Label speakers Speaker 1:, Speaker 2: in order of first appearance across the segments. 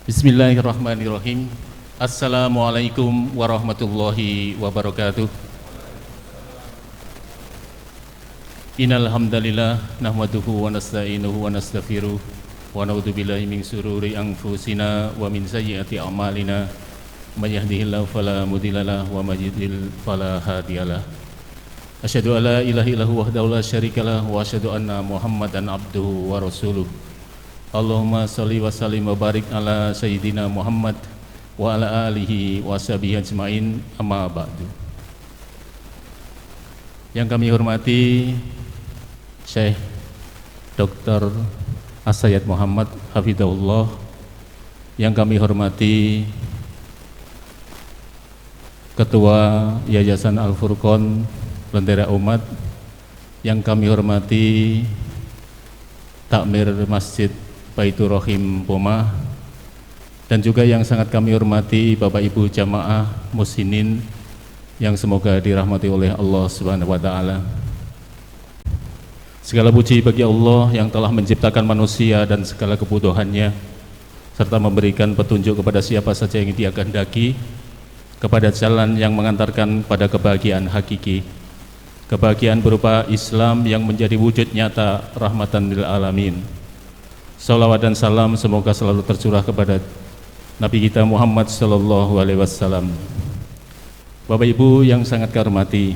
Speaker 1: Bismillahirrahmanirrahim. Assalamualaikum warahmatullahi wabarakatuh. Innal hamdalillah nahmaduhu wa nasta'inuhu wa nastaghfiruh wa na'udzu billahi min shururi anfusina wa min sayyiati a'malina. May yahdihillahu fala mudhillalah wa may yudhlil fala hadiyalah. Asyhadu an la ilaha illallah wahdahu la syarikalah wa asyhadu anna Muhammadan abduhu wa rasuluh. Allahumma shalli wa sallim wa barik ala sayyidina Muhammad wa ala alihi wa sahbihi ajmain, amma ba'du. Yang kami hormati Syekh Dr. As-Sayyid Muhammad Hafidhahullah, yang kami hormati Ketua Yayasan Al-Furqan Lentera Umat, yang kami hormati Takmir Masjid Baitur Rahim Pomah, dan juga yang sangat kami hormati Bapak Ibu jamaah muslimin yang semoga dirahmati oleh Allah Subhanahu wa taala. Segala puji bagi Allah yang telah menciptakan manusia dan segala kebutuhannya, serta memberikan petunjuk kepada siapa saja yang Dia kehendaki kepada jalan yang mengantarkan pada kebahagiaan hakiki, kebahagiaan berupa Islam yang menjadi wujud nyata rahmatan lil alamin. Salawat dan salam semoga selalu tercurah kepada Nabi kita Muhammad sallallahu alaihi wasallam. Bapak Ibu yang sangat kami hormati,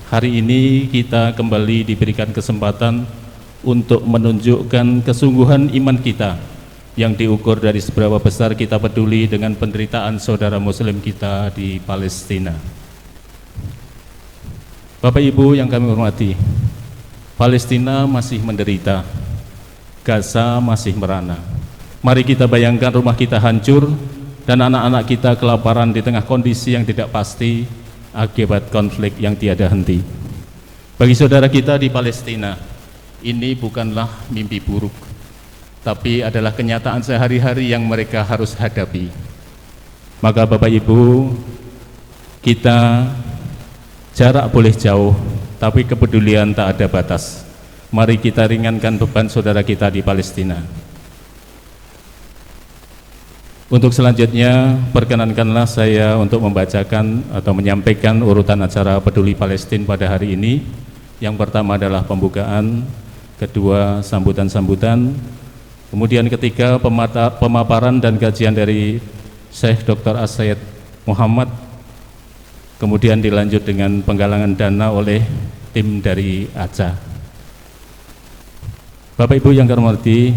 Speaker 1: hari ini kita kembali diberikan kesempatan untuk menunjukkan kesungguhan iman kita yang diukur dari seberapa besar kita peduli dengan penderitaan saudara muslim kita di Palestina. Bapak Ibu yang kami hormati, Palestina masih menderita, Gaza masih merana. Mari kita bayangkan rumah kita hancur dan anak-anak kita kelaparan di tengah kondisi yang tidak pasti akibat konflik yang tiada henti. Bagi saudara kita di Palestina, ini bukanlah mimpi buruk, tapi adalah kenyataan sehari-hari yang mereka harus hadapi. Maka Bapak Ibu, kita jarak boleh jauh, tapi kepedulian tak ada batas. Mari kita ringankan beban saudara kita di Palestina. Untuk selanjutnya, perkenankanlah saya untuk membacakan atau menyampaikan urutan acara Peduli Palestina pada hari ini. Yang pertama adalah pembukaan, kedua sambutan-sambutan, kemudian ketiga pemaparan dan kajian dari Syekh Dr. As-Sayyid Muhammad, kemudian dilanjut dengan penggalangan dana oleh tim dari ACA. Bapak Ibu yang kami hormati,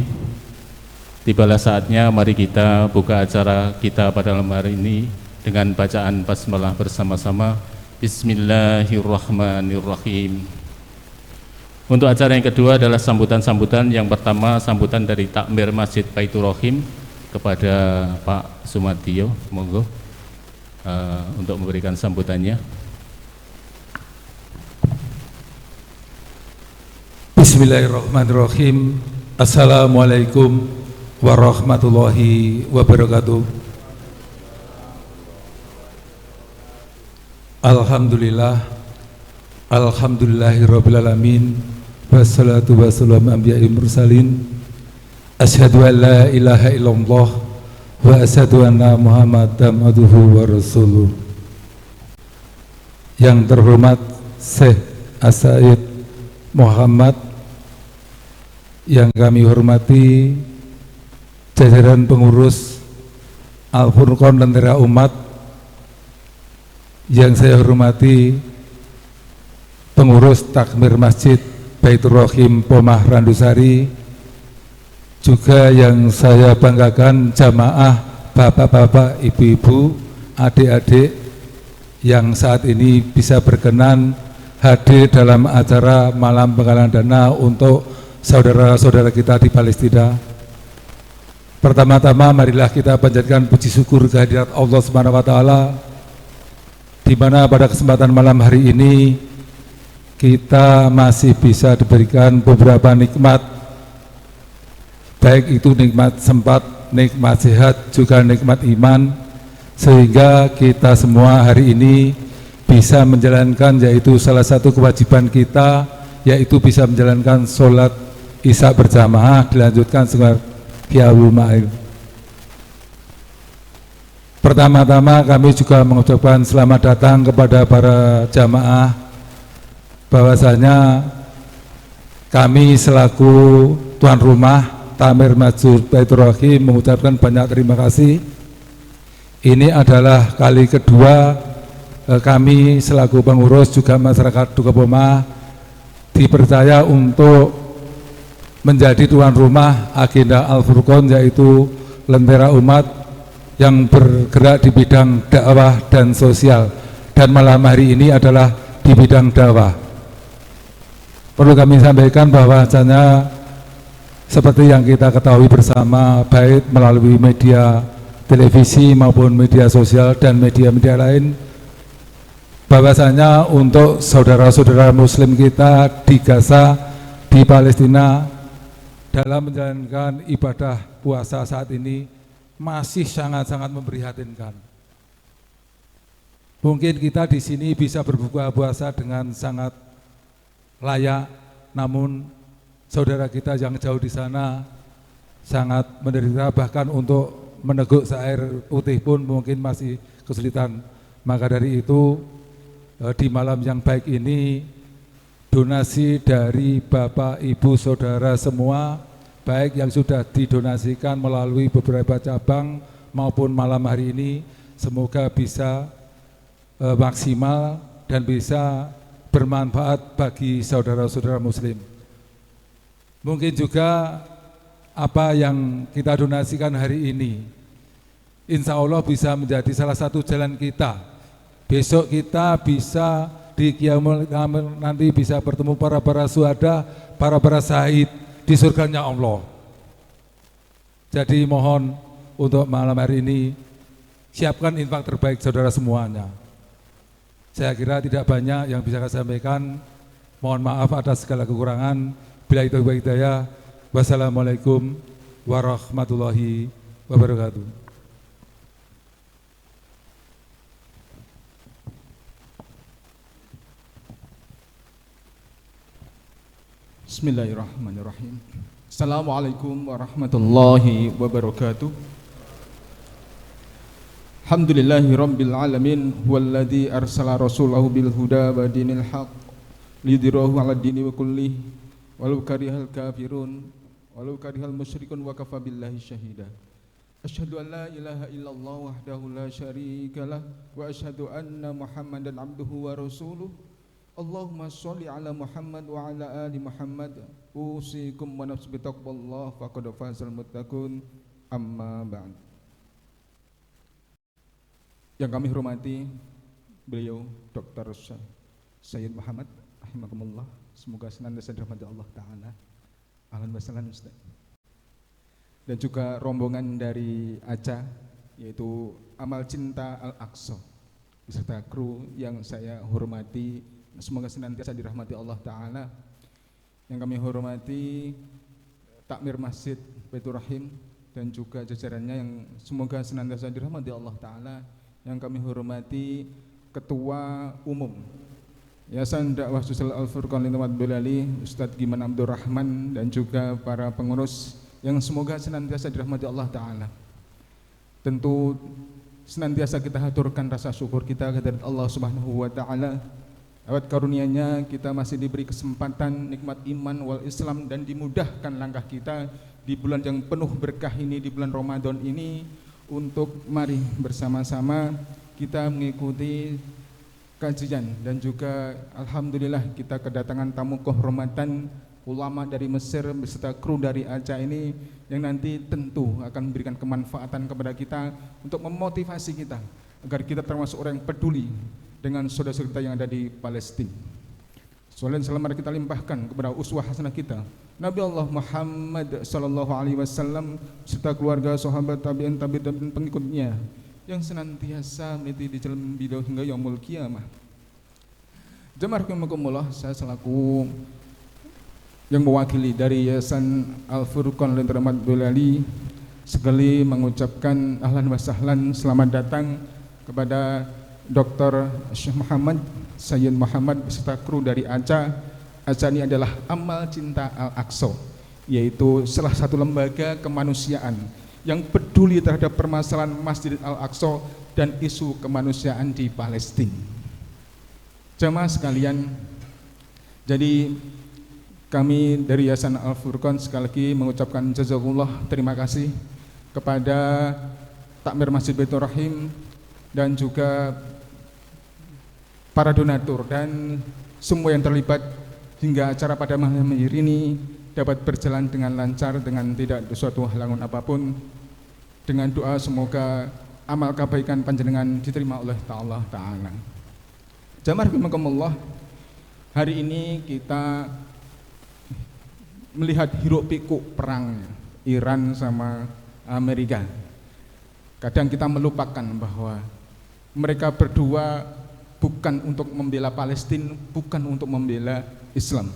Speaker 1: tibalah saatnya mari kita buka acara kita pada malam hari ini dengan bacaan basmalah bersama-sama. Bismillahirrahmanirrahim. Untuk acara yang kedua adalah sambutan-sambutan. Yang pertama sambutan dari Takmir Masjid Baitur Rahim kepada Pak Sumadyo, monggo untuk memberikan sambutannya.
Speaker 2: Bismillahirrahmanirrahim. Assalamualaikum warahmatullahi wabarakatuh. Alhamdulillah, alhamdulillahirabbil alamin, wassalatu wassalamu anbiya'il mursalin. Asyhadu an la ilaha illallah wa asyhadu anna Muhammadan abduhu wa rasuluh. Yang terhormat Syekh As-Sayyid Muhammad, yang kami hormati jajaran pengurus Al-Furqan Lentera Umat, yang saya hormati pengurus Takmir Masjid Baitur Rahim Pomah Randusari, juga yang saya banggakan jamaah bapak-bapak, ibu-ibu, adik-adik yang saat ini bisa berkenan hadir dalam acara malam penggalangan dana untuk saudara-saudara kita di Palestina. Pertama-tama marilah kita panjatkan puji syukur kehadirat Allah Subhanahu wa taala, di mana pada kesempatan malam hari ini kita masih bisa diberikan beberapa nikmat, baik itu nikmat sempat, nikmat sehat, juga nikmat iman, sehingga kita semua hari ini bisa menjalankan, yaitu salah satu kewajiban kita, yaitu bisa menjalankan sholat Isya berjamaah, dilanjutkan Qiyamul Ma'il. Pertama-tama kami juga mengucapkan selamat datang kepada para jamaah, bahwasanya kami selaku tuan rumah Takmir Masjid Baitur Rahim mengucapkan banyak terima kasih. Ini adalah kali kedua kami selaku pengurus juga masyarakat Dukapoma dipercaya untuk menjadi tuan rumah agenda Al-Furqon, yaitu Lentera Umat yang bergerak di bidang dakwah dan sosial, dan malam hari ini adalah di bidang dakwah. Perlu kami sampaikan bahwasanya seperti yang kita ketahui bersama, baik melalui media televisi maupun media sosial dan media-media lain, bahwasanya untuk saudara-saudara muslim kita di Gaza, di Palestina, dalam menjalankan ibadah puasa saat ini masih sangat-sangat memprihatinkan. Mungkin kita di sini bisa berbuka puasa dengan sangat layak, namun saudara kita yang jauh di sana sangat menderita, bahkan untuk meneguk seair putih pun mungkin masih kesulitan. Maka dari itu di malam yang baik ini, donasi dari Bapak Ibu Saudara semua, baik yang sudah didonasikan melalui beberapa cabang maupun malam hari ini, semoga bisa maksimal dan bisa bermanfaat bagi saudara-saudara muslim. Mungkin juga apa yang kita donasikan hari ini, insya Allah bisa menjadi salah satu jalan kita. Besok kita bisa di Qiyamul nanti bisa bertemu para syuhada, para syahid di surganya Allah. Jadi mohon untuk malam hari ini siapkan infak terbaik saudara semuanya. Saya kira tidak banyak yang bisa saya sampaikan. Mohon maaf atas segala kekurangan. Bila itu hidayah. Wassalamualaikum warahmatullahi wabarakatuh.
Speaker 3: Bismillahirrahmanirrahim. Assalamualaikum warahmatullahi wabarakatuh. Alhamdulillahi rabbil alamin, huwallazi arsala rasulahu bil huda wa dinil haq lidhirahu 'ala dini wa kulli walau karihal kafirun walau karihal musyrikun wa kafa billahi syahida. Asyhadu an la ilaha illallah wahdahu la syarikalah wa asyhadu anna Muhammadan abduhu wa rasuluh. Allahumma sholli ala Muhammad wa ala ali Muhammad. Usikum wa nafsi bitaqwallah faqad fazal muttaqun. Amma ba'd. Yang kami hormati beliau Dr. Sayyid Muhammad rahimakumullah, semoga senantiasa dirahmati Allah taala. Ahlan wa sahlan Ustaz. Dan juga rombongan dari ACA, yaitu Amal Cinta Al-Aqsa, beserta kru yang saya hormati, semoga senantiasa dirahmati Allah taala. Yang kami hormati Takmir Masjid Baitur Rahim dan juga jajarannya yang semoga senantiasa dirahmati Allah taala. Yang kami hormati Ketua Umum Yayasan Dakwah Sosial Al-Furqon Lintamat Boyolali, Ustadz Giman Abdurrahman, dan juga para pengurus yang semoga senantiasa dirahmati Allah taala. Tentu senantiasa kita haturkan rasa syukur kita kepada Allah Subhanahu wa taala. Lewat karunia-Nya kita masih diberi kesempatan nikmat iman wal Islam dan dimudahkan langkah kita di bulan yang penuh berkah ini, di bulan Ramadan ini, untuk mari bersama-sama kita mengikuti kajian. Dan juga alhamdulillah kita kedatangan tamu kehormatan ulama dari Mesir beserta kru dari ACA ini yang nanti tentu akan memberikan kemanfaatan kepada kita untuk memotivasi kita agar kita termasuk orang yang peduli dengan saudara-saudara kita yang ada di Palestina. Salawat dan salam mari kita limpahkan kepada uswah hasanah kita Nabi Allah Muhammad sallallahu alaihi wasallam serta keluarga, sahabat, tabi'in, tabi'in pengikutnya yang senantiasa meniti di jalan beliau hingga yaumul qiyamah. Jemaah rahimakumullah, saya selaku yang mewakili dari Yayasan Al-Furqon Lintamat Boyolali sekali mengucapkan ahlan wa sahlan, selamat datang kepada Dr. Syekh Muhammad Sayyid Muhammad beserta kru dari ACA. ACA ini adalah Amal Cinta Al-Aqsa yaitu salah satu lembaga kemanusiaan yang peduli terhadap permasalahan Masjid Al-Aqsa dan isu kemanusiaan di Palestina. Jamaah sekalian, jadi kami dari Yayasan Al-Furqan sekali lagi mengucapkan jazakumullah, terima kasih kepada Takmir Masjid Baitur Rahim dan juga para donatur dan semua yang terlibat hingga acara pada malam hari ini dapat berjalan dengan lancar, dengan tidak ada suatu halangan apapun. Dengan doa semoga amal kebaikan panjenengan diterima oleh Allah Ta'ala. Jamaah rahimakumullah, hari ini kita melihat hiruk pikuk perang Iran sama Amerika. Kadang kita melupakan bahwa mereka berdua bukan untuk membela Palestina, bukan untuk membela Islam.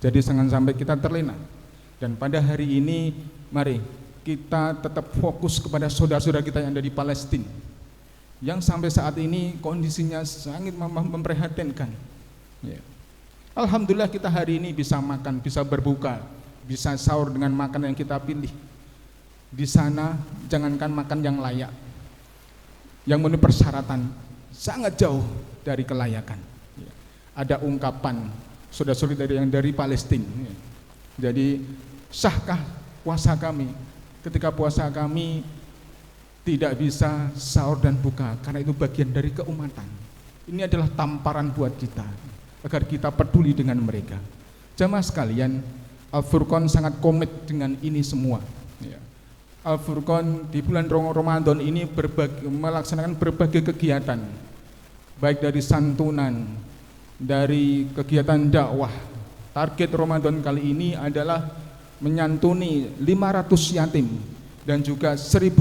Speaker 3: Jadi jangan sampai kita terlena. Dan pada hari ini mari kita tetap fokus kepada saudara-saudara kita yang ada di Palestina, yang sampai saat ini kondisinya sangat memprihatinkan. Ya. Alhamdulillah kita hari ini bisa makan, bisa berbuka, bisa sahur dengan makanan yang kita pilih. Di sana jangankan makan yang layak, yang memenuhi persyaratan, sangat jauh dari kelayakan. Ya. Ada ungkapan saudara-saudara yang dari Palestina. Ya. Jadi sahkah puasa kami? Ketika puasa kami tidak bisa sahur dan buka, karena itu bagian dari keumatan. Ini adalah tamparan buat kita agar kita peduli dengan mereka. Jamaah sekalian, Al-Furqan sangat komit dengan ini semua. Ya. Al-Furqan di bulan Ramadan ini melaksanakan berbagai kegiatan, baik dari santunan, dari kegiatan dakwah. Target Ramadan kali ini adalah menyantuni 500 yatim dan juga 1000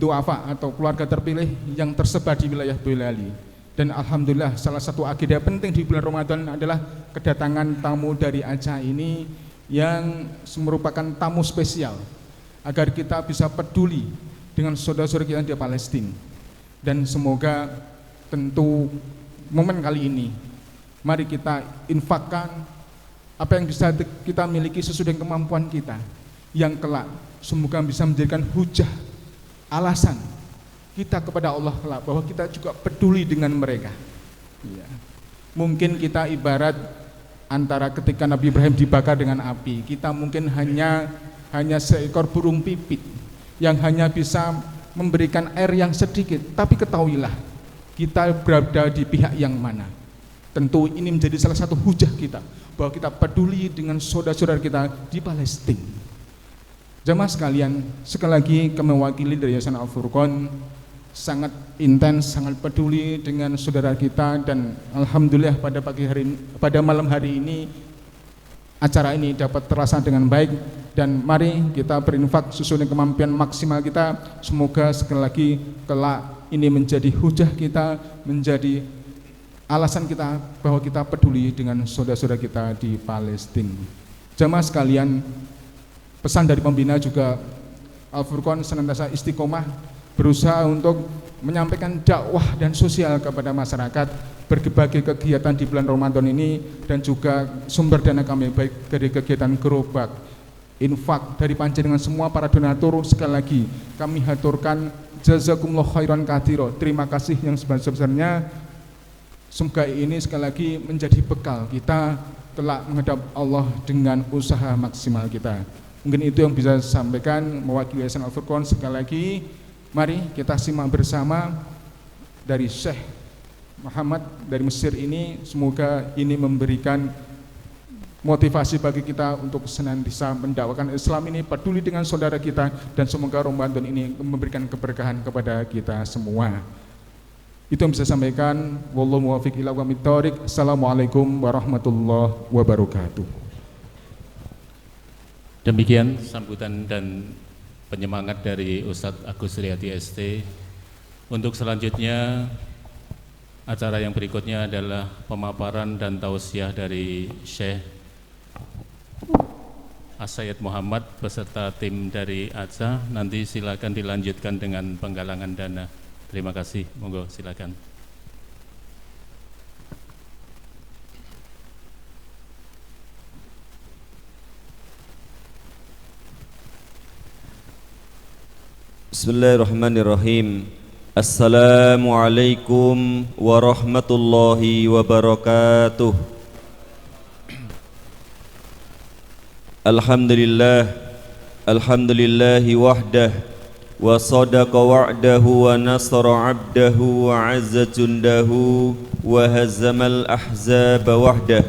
Speaker 3: duafa atau keluarga terpilih yang tersebar di wilayah Boyolali. Dan alhamdulillah salah satu agenda penting di bulan Ramadan adalah kedatangan tamu dari Aceh ini yang merupakan tamu spesial agar kita bisa peduli dengan saudara-saudara kita di Palestina. Dan semoga tentu momen kali ini mari kita infakkan apa yang bisa kita miliki sesuai dengan kemampuan kita, yang kelak semoga bisa menjadikan hujah, alasan kita kepada Allah kelak bahwa kita juga peduli dengan mereka. Ya. Mungkin kita ibarat antara ketika Nabi Ibrahim dibakar dengan api, kita mungkin hanya seekor burung pipit yang hanya bisa memberikan air yang sedikit, tapi ketahuilah kita berada di pihak yang mana. Tentu ini menjadi salah satu hujah kita bahwa kita peduli dengan saudara-saudara kita di Palestina. Jamaah sekalian, sekali lagi kami mewakili dari Yayasan Al-Furqan sangat intens, sangat peduli dengan saudara kita, dan alhamdulillah pada malam hari ini acara ini dapat terlaksana dengan baik. Dan mari kita berinfak sesuai dengan kemampuan maksimal kita. Semoga sekali lagi kelak ini menjadi hujah kita, menjadi alasan kita bahwa kita peduli dengan saudara-saudara kita di Palestina. Jamaah sekalian, pesan dari pembina juga Al-Furqan senantiasa istiqomah berusaha untuk menyampaikan dakwah dan sosial kepada masyarakat, berbagai kegiatan di bulan Ramadan ini, dan juga sumber dana kami baik dari kegiatan gerobak, infak dari panjenengan semua para donatur. Sekali lagi kami haturkan jazakumullah khairan katsira, terima kasih yang sebesar-besarnya. Semoga ini sekali lagi menjadi bekal kita kelak menghadap Allah dengan usaha maksimal kita. Mungkin itu yang bisa saya sampaikan mewakili Yayasan Al-Furqan. Sekali lagi mari kita simak bersama dari Syekh Muhammad dari Mesir ini. Semoga ini memberikan motivasi bagi kita untuk senantiasa mendakwakan Islam ini, peduli dengan saudara kita, dan semoga Ramadan ini memberikan keberkahan kepada kita semua. Itu yang bisa saya sampaikan. Wallahu muwaffiq ila aqwamit thoriq. Assalamualaikum warahmatullahi wabarakatuh.
Speaker 1: Demikian sambutan dan penyemangat dari Ustadz Agus Riyadi ST. Untuk selanjutnya, acara yang berikutnya adalah pemaparan dan tausiah dari Syekh As-Sayyid Muhammad beserta tim dari Aceh. Nanti silakan dilanjutkan dengan penggalangan dana. Terima kasih, monggo silakan.
Speaker 4: Bismillahirrahmanirrahim. Assalamualaikum warahmatullahi wabarakatuh. Alhamdulillahi wahdah wa sadaqa wa'dahu wa nasara 'abdahu wa 'azza jundahu wa hazzamal ahzaba wahdah.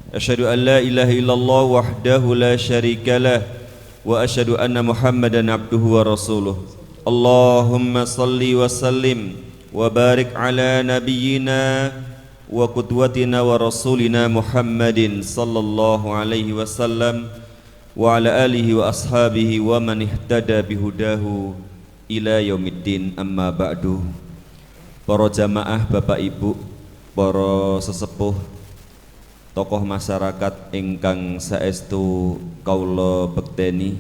Speaker 4: Asyhadu an la ilaha illallah wahdahu la syarikalah wa asyhadu anna Muhammadan abduhu wa rasuluh. Allahumma salli wa sallim wa barik ala nabiyyina wa qudwatina wa rasulina Muhammadin sallallahu alaihi wasallam wa ala alihi wa ashabihi wa man ihtada bihudahu ila yaumiddin. Amma ba'du. Para jamaah, Bapak Ibu, para sesepuh, tokoh masyarakat ingkang saestu kaula bekteni,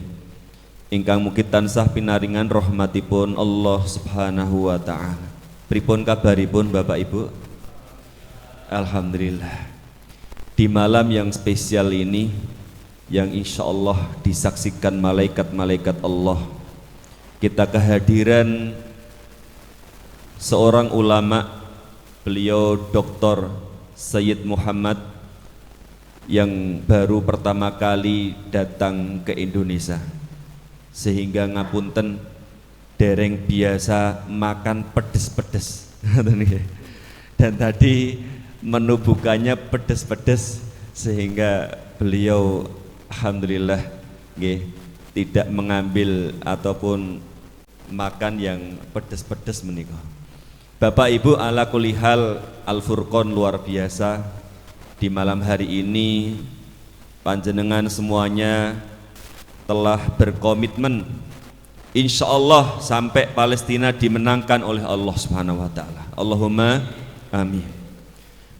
Speaker 4: ingkang mugi tansah pinaringan rahmatipun Allah Subhanahu wa taala. Pripun kabaripun Bapak Ibu? Alhamdulillah. Di malam yang spesial ini, yang insya Allah disaksikan malaikat-malaikat Allah, kita kehadiran seorang ulama, beliau Dr. Sayyid Muhammad, yang baru pertama kali datang ke Indonesia, sehingga ngapunten dereng biasa makan pedes-pedes dan tadi menu bukanya pedes-pedes, sehingga beliau alhamdulillah tidak mengambil ataupun makan yang pedes-pedes menika. Bapak Ibu, ala kulli hal Al-Furqan luar biasa. Di malam hari ini panjenengan semuanya telah berkomitmen insya Allah sampai Palestina dimenangkan oleh Allah Subhanahu wa taala. Allahumma amin.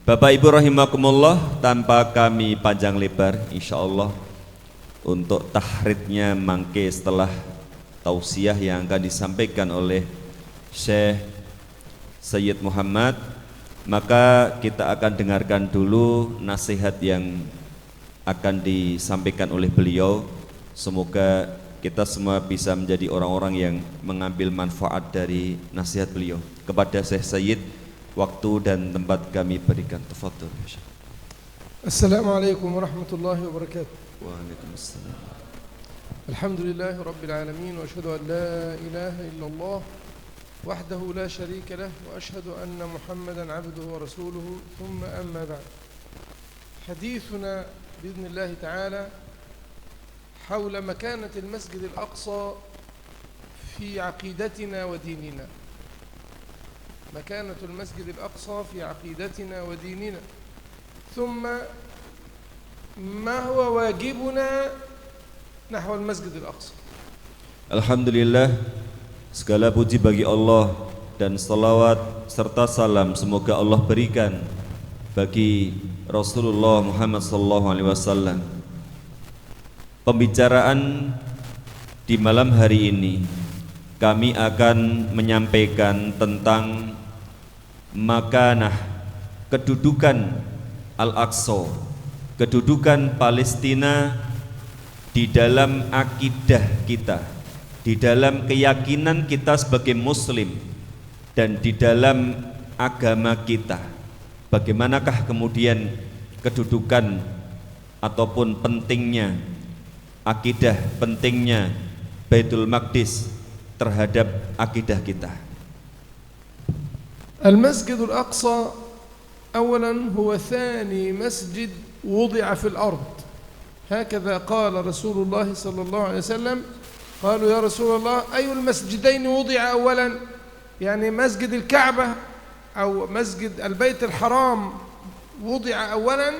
Speaker 4: Bapak Ibu rahimakumullah, tanpa kami panjang lebar, insya Allah untuk tahridnya mangke setelah tausiah yang akan disampaikan oleh Syekh Sayyid Muhammad, maka kita akan dengarkan dulu nasihat yang akan disampaikan oleh beliau. Semoga kita semua bisa menjadi orang-orang yang mengambil manfaat dari nasihat beliau. Kepada Syekh Sayyid, waktu dan tempat kami berikan. Tafadhol.
Speaker 5: Assalamualaikum warahmatullahi wabarakatuh.
Speaker 4: Waalaikumsalam.
Speaker 5: Alhamdulillahi rabbil alamin, wa asyhadu an la ilaha illallah وحده لا شريك له وأشهد أن محمدا عبده ورسوله ثم أما بعد. حديثنا بإذن الله تعالى حول مكانة المسجد الأقصى في عقيدتنا وديننا. مكانة المسجد الأقصى في عقيدتنا وديننا، ثم ما هو واجبنا نحو المسجد الأقصى.
Speaker 4: الحمد لله. Segala puji bagi Allah dan salawat serta salam semoga Allah berikan bagi Rasulullah Muhammad SAW. Pembicaraan di malam hari ini kami akan menyampaikan tentang makanah, kedudukan Al-Aqsa, kedudukan Palestina di dalam akidah kita, di dalam keyakinan kita sebagai muslim, dan di dalam agama kita. Bagaimanakah kemudian kedudukan ataupun pentingnya akidah, pentingnya Baitul Maqdis terhadap akidah kita.
Speaker 5: المسجد الأقصى أولا هو ثاني مسجد وضع في الأرض، هكذا قال رسول الله صلى الله عليه وسلم. قالوا يا رسول الله أي المسجدين وضع أولا؟ يعني مسجد الكعبة أو مسجد البيت الحرام وضع أولا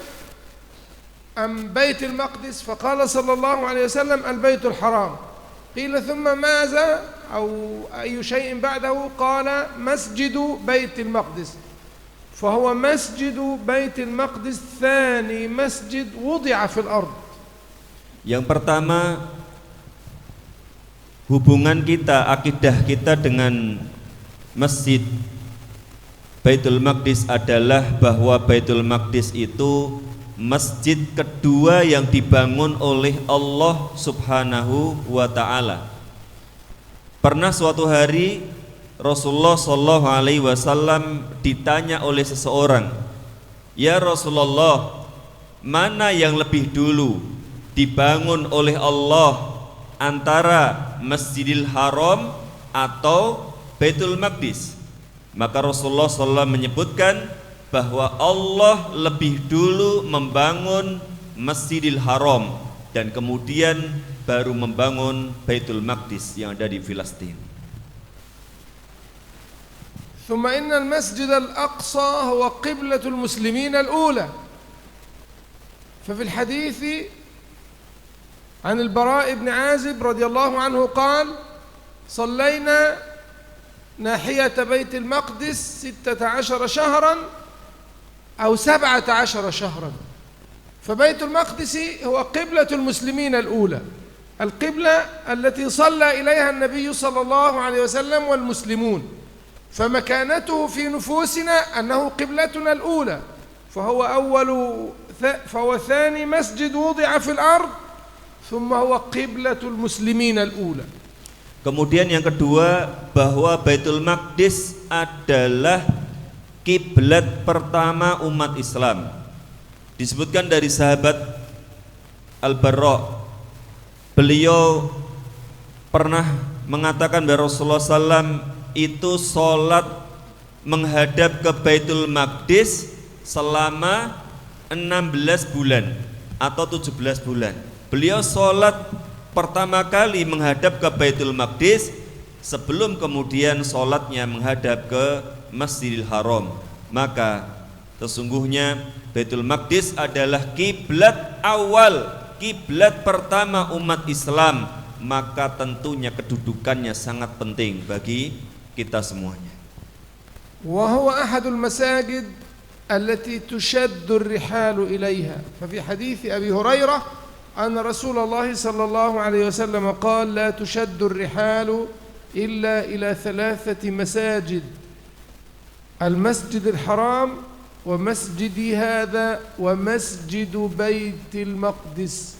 Speaker 5: أم بيت المقدس؟ فقال صلى الله عليه وسلم البيت الحرام. قيل ثم ماذا أو أي شيء بعده؟ قال مسجد بيت المقدس. فهو مسجد بيت المقدس ثاني مسجد وضع في الأرض.
Speaker 4: Yang pertama, hubungan kita, akidah kita dengan Masjid Baitul Maqdis adalah bahwa Baitul Maqdis itu masjid kedua yang dibangun oleh Allah Subhanahu wa ta'ala. Pernah suatu hari Rasulullah Shallallahu Alaihi Wasallam ditanya oleh seseorang, ya Rasulullah, mana yang lebih dulu dibangun oleh Allah antara Masjidil Haram atau Baitul Maqdis? Maka Rasulullah SAW menyebutkan bahwa Allah lebih dulu membangun Masjidil Haram dan kemudian baru membangun Baitul Maqdis yang ada di Filistin.
Speaker 5: ثم إن المسجد الأقصى هو قبلة المسلمين الأولى. ففي الحديث عن البراء بن عازب رضي الله عنه قال: صلينا ناحية بيت المقدس 16 شهرا أو 17 شهرا. فبيت المقدس هو قبلة المسلمين الأولى، القبلة التي صلى إليها النبي صلى الله عليه وسلم والمسلمون، فمكانته في نفوسنا أنه قبلتنا الأولى، فهو ثاني مسجد وضع في الأرض، ثم هو قبلة المسلمين الأولى.
Speaker 4: Kemudian yang kedua, bahwa Baitul Maqdis adalah kiblat pertama umat Islam. Disebutkan dari sahabat Al-Barra, beliau pernah mengatakan bahwa Rasulullah SAW itu sholat menghadap ke Baitul Maqdis selama 16 bulan atau 17 bulan. Beliau sholat pertama kali menghadap ke Baitul Maqdis sebelum kemudian sholatnya menghadap ke Masjidil Haram. Maka sesungguhnya Baitul Maqdis adalah kiblat awal, kiblat pertama umat Islam, maka tentunya kedudukannya sangat penting bagi kita semuanya.
Speaker 5: وهو أحد المساجد التي تشد الرحال إليها. ففي حديث أبي هريرة أن رسول الله صلى الله عليه وسلم قال: لا تشد الرحال إلا إلى 3 مساجد، المسجد الحرام ومسجدي هذا ومسجد بيت المقدس،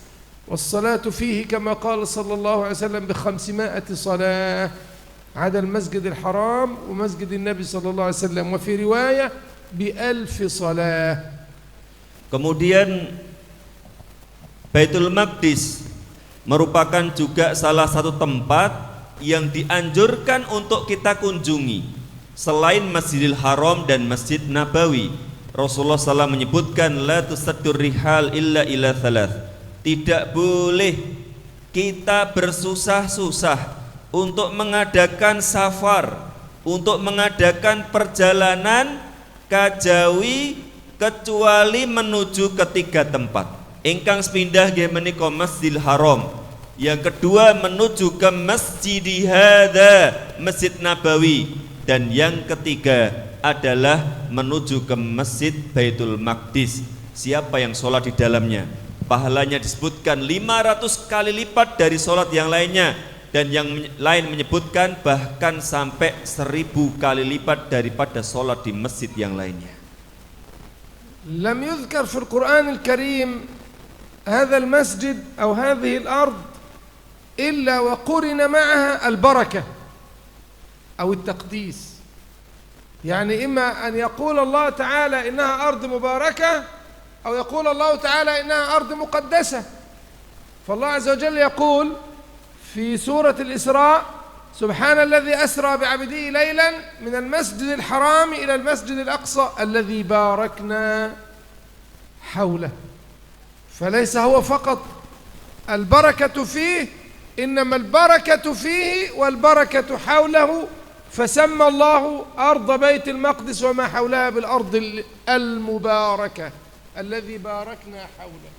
Speaker 5: والصلاة فيه كما قال صلى الله عليه وسلم ب500 صلاة، عدا المسجد الحرام ومسجد النبي صلى الله عليه وسلم، وفي رواية ب1000 صلاة.
Speaker 4: Kemudian Baitul Maqdis merupakan juga salah satu tempat yang dianjurkan untuk kita kunjungi selain Masjidil Haram dan Masjid Nabawi. Rasulullah SAW menyebutkan la tusaddur rihal illa ila 3. Tidak boleh kita bersusah-susah untuk mengadakan safar, untuk mengadakan perjalanan kajawi kecuali menuju ke 3 tempat. Ingkang sepindah nggih menika Masjidil Haram. Yang kedua menuju ke Masjidi Hadza, Masjid Nabawi, dan yang ketiga adalah menuju ke Masjid Baitul Maqdis. Siapa yang sholat di dalamnya, pahalanya disebutkan 500 kali lipat dari sholat yang lainnya, dan yang lain menyebutkan bahkan sampai 1000 kali lipat daripada sholat di masjid yang lainnya.
Speaker 5: لم يذكر في القرآن الكريم هذا المسجد أو هذه الأرض إلا وقرن معها البركة أو التقديس. يعني إما أن يقول الله تعالى إنها أرض مباركة أو يقول الله تعالى إنها أرض مقدسة. فالله عز وجل يقول في سورة الإسراء: سبحان الذي أسرى بعبده ليلا من المسجد الحرام إلى المسجد الأقصى الذي باركنا حوله. فليس هو فقط البركة فيه، إنما البركة فيه والبركة حوله، فسمى الله أرض بيت المقدس وما حولها بالأرض المباركة الذي باركنا حوله.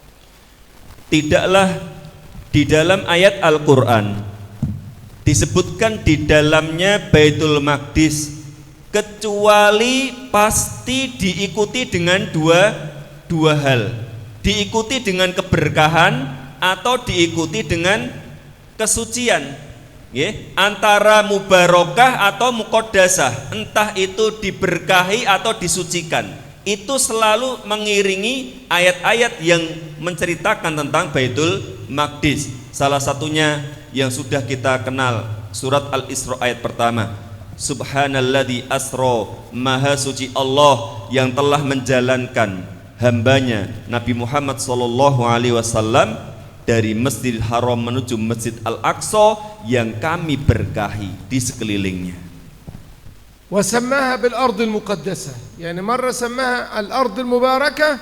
Speaker 4: Tidaklah di dalam ayat Al-Quran disebutkan di dalamnya Baitul Maqdis kecuali pasti diikuti dengan dua hal. Diikuti dengan keberkahan atau diikuti dengan kesucian, antara mubarakah atau muqaddasah, entah itu diberkahi atau disucikan. Itu selalu mengiringi ayat-ayat yang menceritakan tentang Baitul Maqdis. Salah satunya yang sudah kita kenal, surat Al-Isra ayat pertama. Subhanalladzi asra, maha suci Allah yang telah menjalankan hambanya Nabi Muhammad sallallahu alaihi wasallam dari Masjidil Haram menuju Masjid Al-Aqsa yang kami berkahi di sekelilingnya.
Speaker 5: وسماها بالأرض المقدسة، يعني مرة سماها الأرض المباركة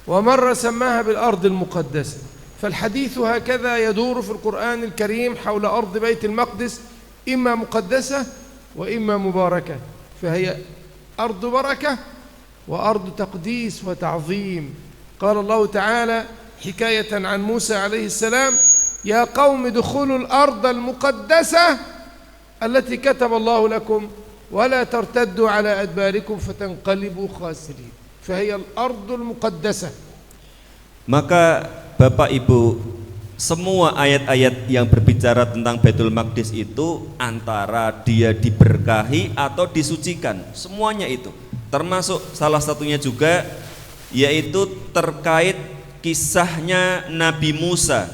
Speaker 5: ومرة سماها بالأرض المقدسة. فالحديث هكذا يدور في القرآن الكريم حول أرض بيت المقدس، إما مقدسة وإما مباركة، فهي أرض بركة وأرض تقديس وتعظيم. قال الله تعالى حكاية عن موسى عليه السلام: يا قوم ادخلوا الأرض المقدسة التي كتب الله لكم ولا ترتدوا على أدباركم فتنقلبوا خاسرين. فهي الأرض المقدسة.
Speaker 4: Maka Bapak Ibu, semua ayat-ayat yang berbicara tentang Baitul Maqdis itu antara dia diberkahi atau disucikan, semuanya itu. Termasuk salah satunya juga yaitu terkait kisahnya Nabi Musa.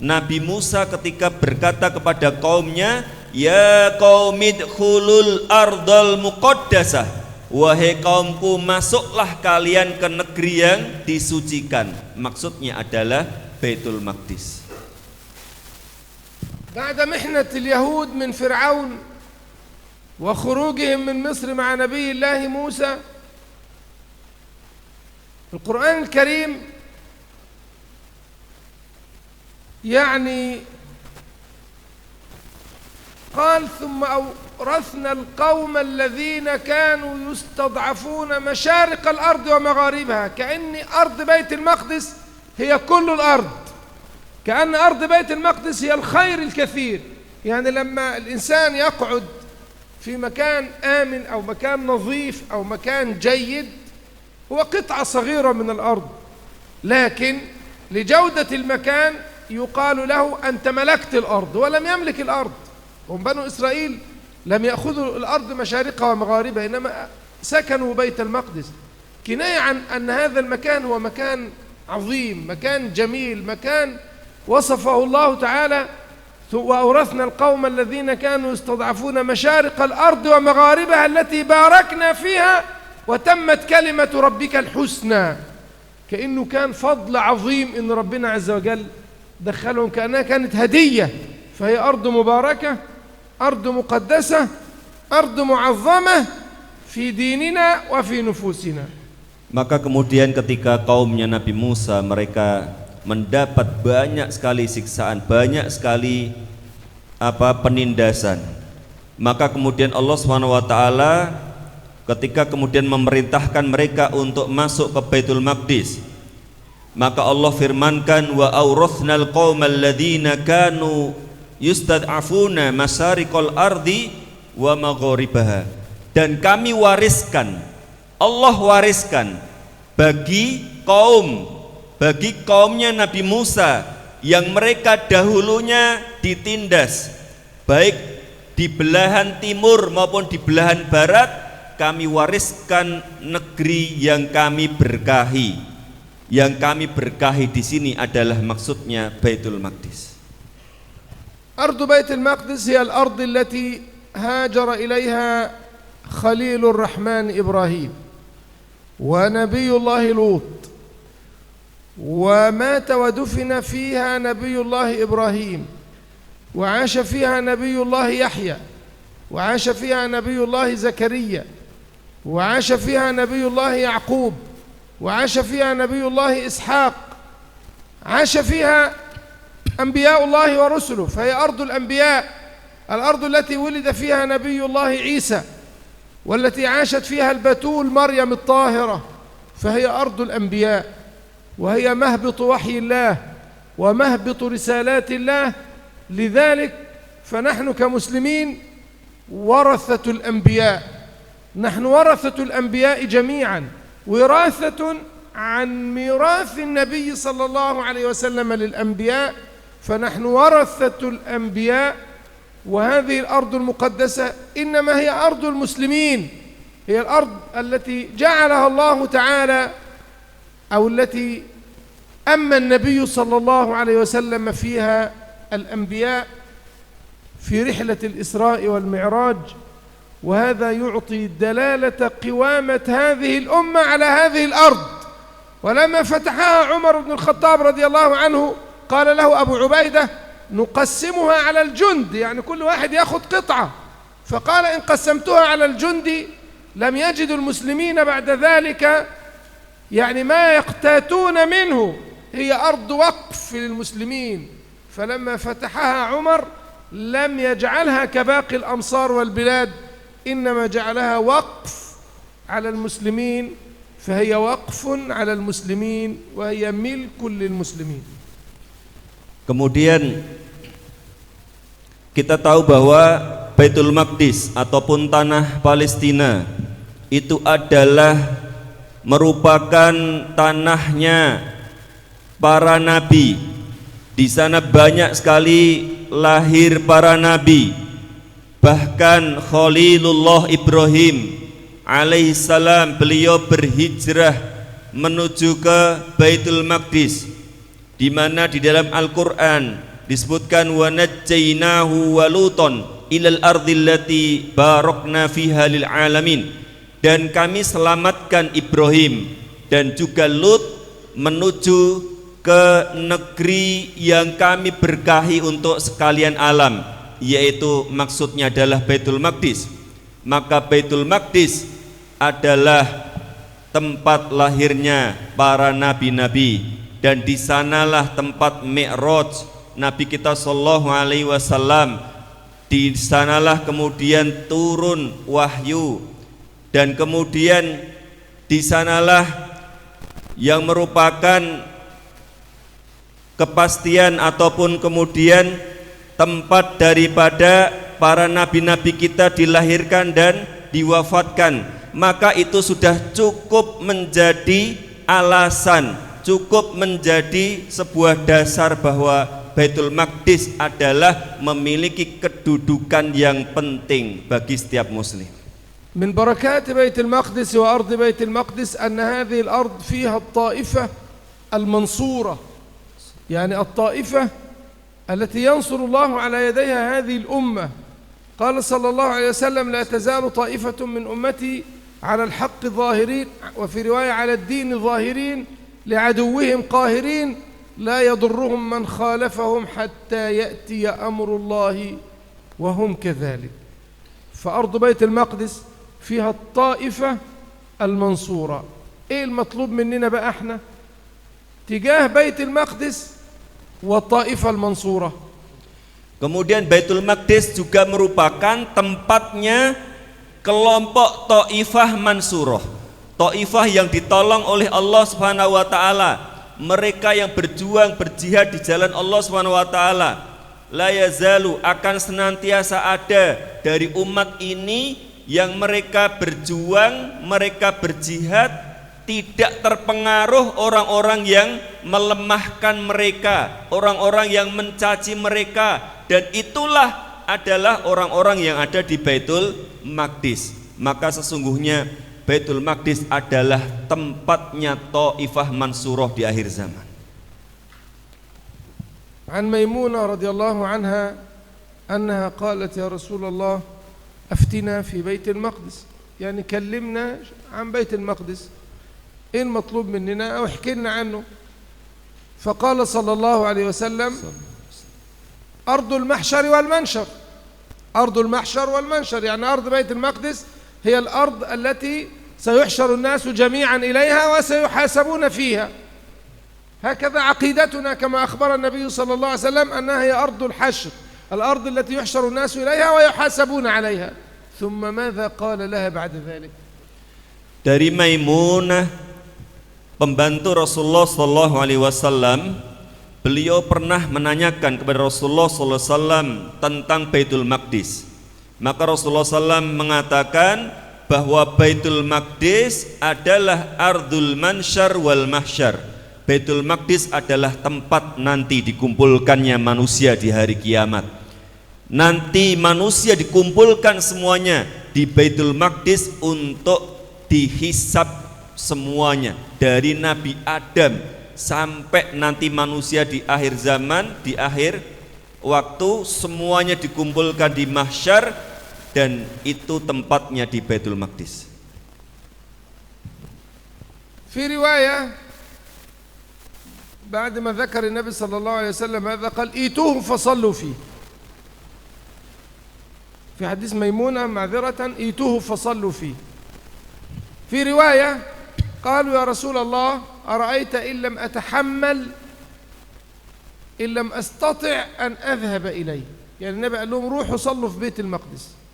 Speaker 4: Nabi Musa ketika berkata kepada kaumnya, ya qaumidkhulul ardal muqaddasah, wahai kaumku, masuklah kalian ke negeri yang disucikan. Maksudnya adalah Baitul Maqdis.
Speaker 5: بعد محنة اليهود من فرعون وخروجهم من مصر مع نبي الله موسى، القرآن الكريم يعني قال: ثم أورثنا القوم الذين كانوا يستضعفون مشارق الأرض ومغاربها. كأن أرض بيت المقدس هي كل الأرض، كأن أرض بيت المقدس هي الخير الكثير. يعني لما الإنسان يقعد في مكان آمن أو مكان نظيف أو مكان جيد، هو قطعة صغيرة من الأرض، لكن لجودة المكان يقال له أنت ملكت الأرض. ولم يملك الأرض، هم بنو إسرائيل لم يأخذوا الأرض مشارقها ومغاربها، إنما سكنوا بيت المقدس، كناية عن أن هذا المكان هو مكان عظيم، مكان جميل، مكان وصفه الله تعالى: وأورثنا القوم الذين كانوا يستضعفون مشارق الأرض ومغاربها التي باركنا فيها وتمت كلمة ربك الحسنى. كأنه كان فضل عظيم إن ربنا عز وجل دخلهم، كأنها كانت هدية. فهي أرض مباركة، أرض مقدسة، أرض معظمة في ديننا وفي نفوسنا.
Speaker 4: Maka kemudian ketika kaumnya Nabi Musa, mereka mendapat banyak sekali siksaan, banyak sekali penindasan. Maka kemudian Allah SWT ketika kemudian memerintahkan mereka untuk masuk ke Baitul Maqdis, maka Allah firmankan, wa aurathnal qaumal ladzina kanu yustad'afuna masyariqal ardi wa magharibaha. Dan kami wariskan, Allah wariskan bagi kaumnya Nabi Musa yang mereka dahulunya ditindas, baik di belahan timur maupun di belahan barat, kami wariskan negeri yang kami berkahi. Yang kami berkahi di sini adalah maksudnya Baitul Maqdis.
Speaker 5: أرض بيت المقدس هي الأرض التي هاجر إليها خليل الرحمن إبراهيم ونبي الله لوط، ومات ودفن فيها نبي الله إبراهيم، وعاش فيها نبي الله يحيى، وعاش فيها نبي الله زكريا، وعاش فيها نبي الله يعقوب، وعاش فيها نبي الله إسحاق، عاش فيها أنبياء الله ورسله. فهي أرض الأنبياء، الأرض التي ولد فيها نبي الله عيسى، والتي عاشت فيها البتول مريم الطاهرة. فهي أرض الأنبياء، وهي مهبط وحي الله ومهبط رسالات الله. لذلك فنحن كمسلمين ورثة الأنبياء، نحن ورثة الأنبياء جميعا، وراثة عن ميراث النبي صلى الله عليه وسلم للأنبياء. فنحن ورثة الأنبياء، وهذه الأرض المقدسة إنما هي أرض المسلمين، هي الأرض التي جعلها الله تعالى أو التي أما النبي صلى الله عليه وسلم فيها الأنبياء في رحلة الإسراء والمعراج، وهذا يعطي دلالة قوامة هذه الأمة على هذه الأرض. ولما فتحها عمر بن الخطاب رضي الله عنه قال له أبو عبيدة: نقسمها على الجند، يعني كل واحد يأخذ قطعة. فقال: إن قسمتها على الجند لم يجد المسلمين بعد ذلك يعني ما يقتاتون منه، هي أرض وقف للمسلمين. فلما فتحها عمر لم يجعلها كباقي الأمصار والبلاد، إنما جعلها وقف على المسلمين، فهي وقف على المسلمين وهي ملك للمسلمين.
Speaker 4: Kemudian kita tahu bahwa Baitul Maqdis ataupun tanah Palestina itu adalah merupakan tanahnya para nabi. Di sana banyak sekali lahir para nabi. Bahkan Khalilullah Ibrahim alaihissalam beliau berhijrah menuju ke Baitul Maqdis, di mana di dalam Al-Qur'an disebutkan wa najjaynahu wa luton ilal ardil lati barakna fiha lil alamin, dan kami selamatkan Ibrahim dan juga Lut menuju ke negeri yang kami berkahi untuk sekalian alam, yaitu maksudnya adalah Baitul Maqdis. Maka Baitul Maqdis adalah tempat lahirnya para nabi-nabi, dan di sanalah tempat Mi'raj Nabi kita sallallahu alaihi wasallam. Di sanalah kemudian turun wahyu, dan kemudian di sanalah yang merupakan kepastian ataupun kemudian tempat daripada para nabi-nabi kita dilahirkan dan diwafatkan. Maka itu sudah cukup menjadi alasan, cukup menjadi sebuah dasar bahwa Baitul Maqdis adalah memiliki kedudukan yang penting bagi setiap muslim.
Speaker 5: من بركات بيت المقدس وأرض بيت المقدس أن هذه الأرض فيها الطائفة المنصورة، يعني الطائفة التي ينصر الله على يديها هذه الأمة. قال صلى الله عليه وسلم: لا تزال طائفة من أمتي على الحق ظاهرين، وفي رواية على الدين ظاهرين لعدوهم قاهرين لا يضرهم من خالفهم حتى يأتي أمر الله وهم كذلك. فأرض بيت المقدس فيها الطائفة المنصورة. إيه المطلوب مننا بقى احنا تجاه بيت المقدس والطائفة المنصورة؟
Speaker 4: Kemudian Baitul Maqdis juga merupakan tempatnya kelompok Taifah Mansurah, Taifah yang ditolong oleh Allah Subhanahu wa taala, mereka yang berjuang berjihad di jalan Allah Subhanahu wa taala. La yazalu, akan senantiasa ada dari umat ini yang mereka berjuang, mereka berjihad, tidak terpengaruh orang-orang yang melemahkan mereka, orang-orang yang mencaci mereka, dan itulah adalah orang-orang yang ada di Baitul Maqdis. Maka sesungguhnya Baitul Maqdis adalah tempatnya Taifah Mansurah di akhir zaman.
Speaker 5: عن ميمونة رضي الله عنها أنها قالت: يا رسول الله أفتنا في بيت المقدس، يعني كلمنا عن بيت المقدس، إيه المطلوب مننا أو احكي لنا عنه. فقال صلى الله عليه وسلم: أرض المحشر والمنشر. أرض المحشر والمنشر يعني أرض بيت المقدس هي الأرض التي سيحشر الناس جميعا إليها وسيحاسبون فيها. هكذا عقيدتنا كما أخبر النبي صلى الله عليه وسلم أنها هي أرض الحشر، الأرض التي يحشر الناس إليها ويحاسبون عليها. ثم ماذا قال لها بعد ذلك؟
Speaker 4: Dari Maimunah, pembantu Rasulullah sallallahu alaihi wasallam, beliau pernah menanyakan kepada Rasulullah sallallahu alaihi wasallam tentang Baitul Maqdis. Maka Rasulullah sallallahu mengatakan bahwa Baitul Maqdis adalah ardul mansyar wal mahsyar. Baitul Maqdis adalah tempat nanti dikumpulkannya manusia di hari kiamat. Nanti manusia dikumpulkan semuanya di Baitul Maqdis untuk dihisab semuanya, dari Nabi Adam sampai nanti manusia di akhir zaman, di akhir waktu semuanya dikumpulkan di mahsyar dan itu tempatnya di Baitul Maqdis.
Speaker 5: في رواية بعد ما ذكر النبي صلى الله عليه وسلم هذا قال ايتوه فصلوا فيه. في حديث ميمونة معذرة ايتوه فصلوا فيه. في رواية قالوا يا رسول الله أرأيت إن لم أتحمل إن لم أستطع أن أذهب إليه. يعني النبي قال لهم روحوا صلوا في بيت المقدس.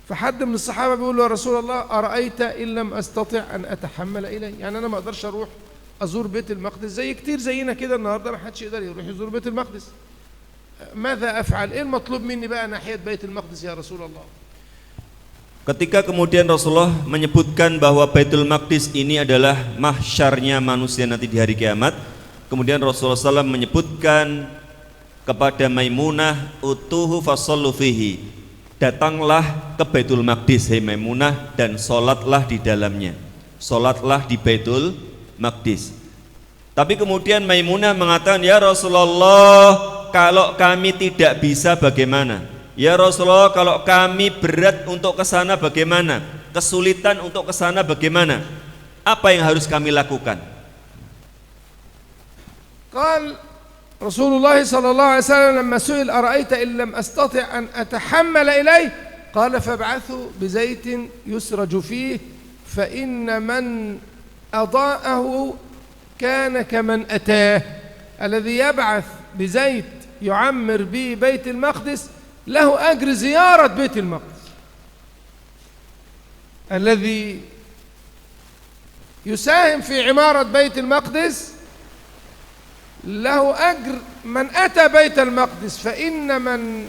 Speaker 5: فحد من الصحابة بيقول له يا رسول الله أرأيت إن لم أستطع أن أتحمل إليه. يعني أنا ما أقدرش أروح أزور بيت المقدس زي كتير زينا كده النهاردة ما حدش يقدر يروح يزور بيت المقدس. ماذا أفعل؟ إيه المطلوب مني بقى ناحية بيت المقدس يا رسول الله؟
Speaker 4: Ketika kemudian Rasulullah menyebutkan bahwa Baitul Maqdis ini adalah mahsyarnya manusia nanti di hari kiamat, kemudian Rasulullah SAW menyebutkan kepada Maimunah, utuhu fasallu fihi, datanglah ke Baitul Maqdis hai Maimunah dan sholatlah di dalamnya, sholatlah di Baitul Maqdis. Tapi kemudian Maimunah mengatakan, ya Rasulullah, kalau kami tidak bisa bagaimana? Ya Rasulullah, kalau kami berat untuk ke sana bagaimana? Kesulitan untuk ke sana bagaimana? Apa yang harus kami lakukan?
Speaker 5: قال رسول الله صلى الله عليه وسلم لما سئل أرأيت إن لم أستطع أن أتحمل إليه قال فابعثوا بزيت يسرج فيه فإن من أضاءه كان كمن أتاه. الذي يبعث بزيت يعمر به بيت المقدس له أجر زيارة بيت المقدس. الذي يساهم في عمارة بيت المقدس له أجر من أتى بيت المقدس فإن من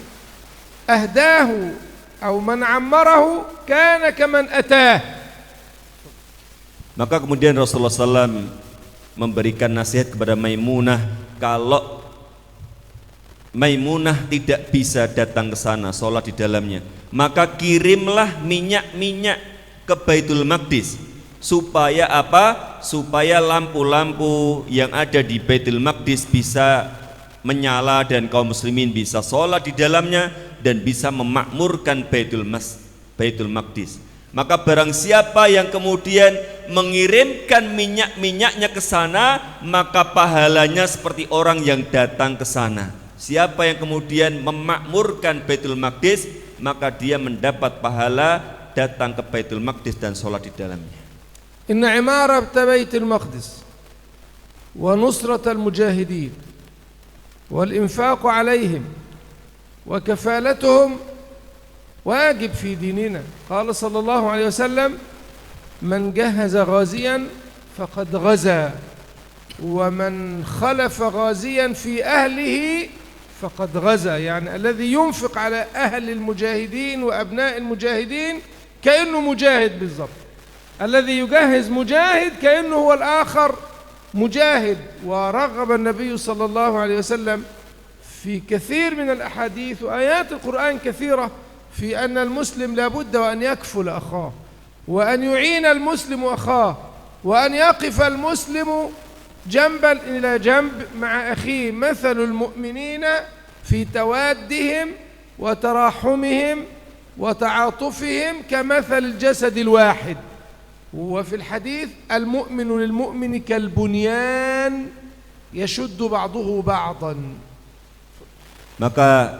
Speaker 5: أهداه أو من عمره كان كمن أتاه.
Speaker 4: Maka kemudian Rasulullah SAW memberikan nasihat kepada Maimunah, kalau Maimunah tidak bisa datang ke sana sholat di dalamnya, maka kirimlah minyak-minyak ke Baitul Maqdis. Supaya apa? Supaya lampu-lampu yang ada di Baitul Maqdis bisa menyala dan kaum muslimin bisa sholat di dalamnya dan bisa memakmurkan Baitul Maqdis. Maka barang siapa yang kemudian mengirimkan minyak-minyaknya ke sana, maka pahalanya seperti orang yang datang ke sana. Siapa yang kemudian memakmurkan Baitul Maqdis, maka dia mendapat pahala datang ke Baitul Maqdis dan sholat di dalamnya.
Speaker 5: Inna imarah Baitul Maqdis wa nusrat al-mujahidin wal infaq alaihim wa kafalatuhum wajib fi dinina. Qala sallallahu alaihi wasallam man jahaza ghaziyan faqad ghaza wa man khalafa ghaziyan fi ahlihi فقد غزا. يعني الذي ينفق على أهل المجاهدين وأبناء المجاهدين كأنه مجاهد بالضبط. الذي يجهز مجاهد كأنه هو الآخر مجاهد. ورغب النبي صلى الله عليه وسلم في كثير من الأحاديث وآيات القرآن كثيرة في أن المسلم لابد وأن يكفل أخاه وأن يعين المسلم أخاه وأن يقف المسلم جنبا إلى جنب مع أخيه. مثل المؤمنين في توادهم وتراحمهم وتعاطفهم كمثل الجسد الواحد. وفي الحديث المؤمن للمؤمن كالبنيان يشد بعضه بعضا.
Speaker 4: Maka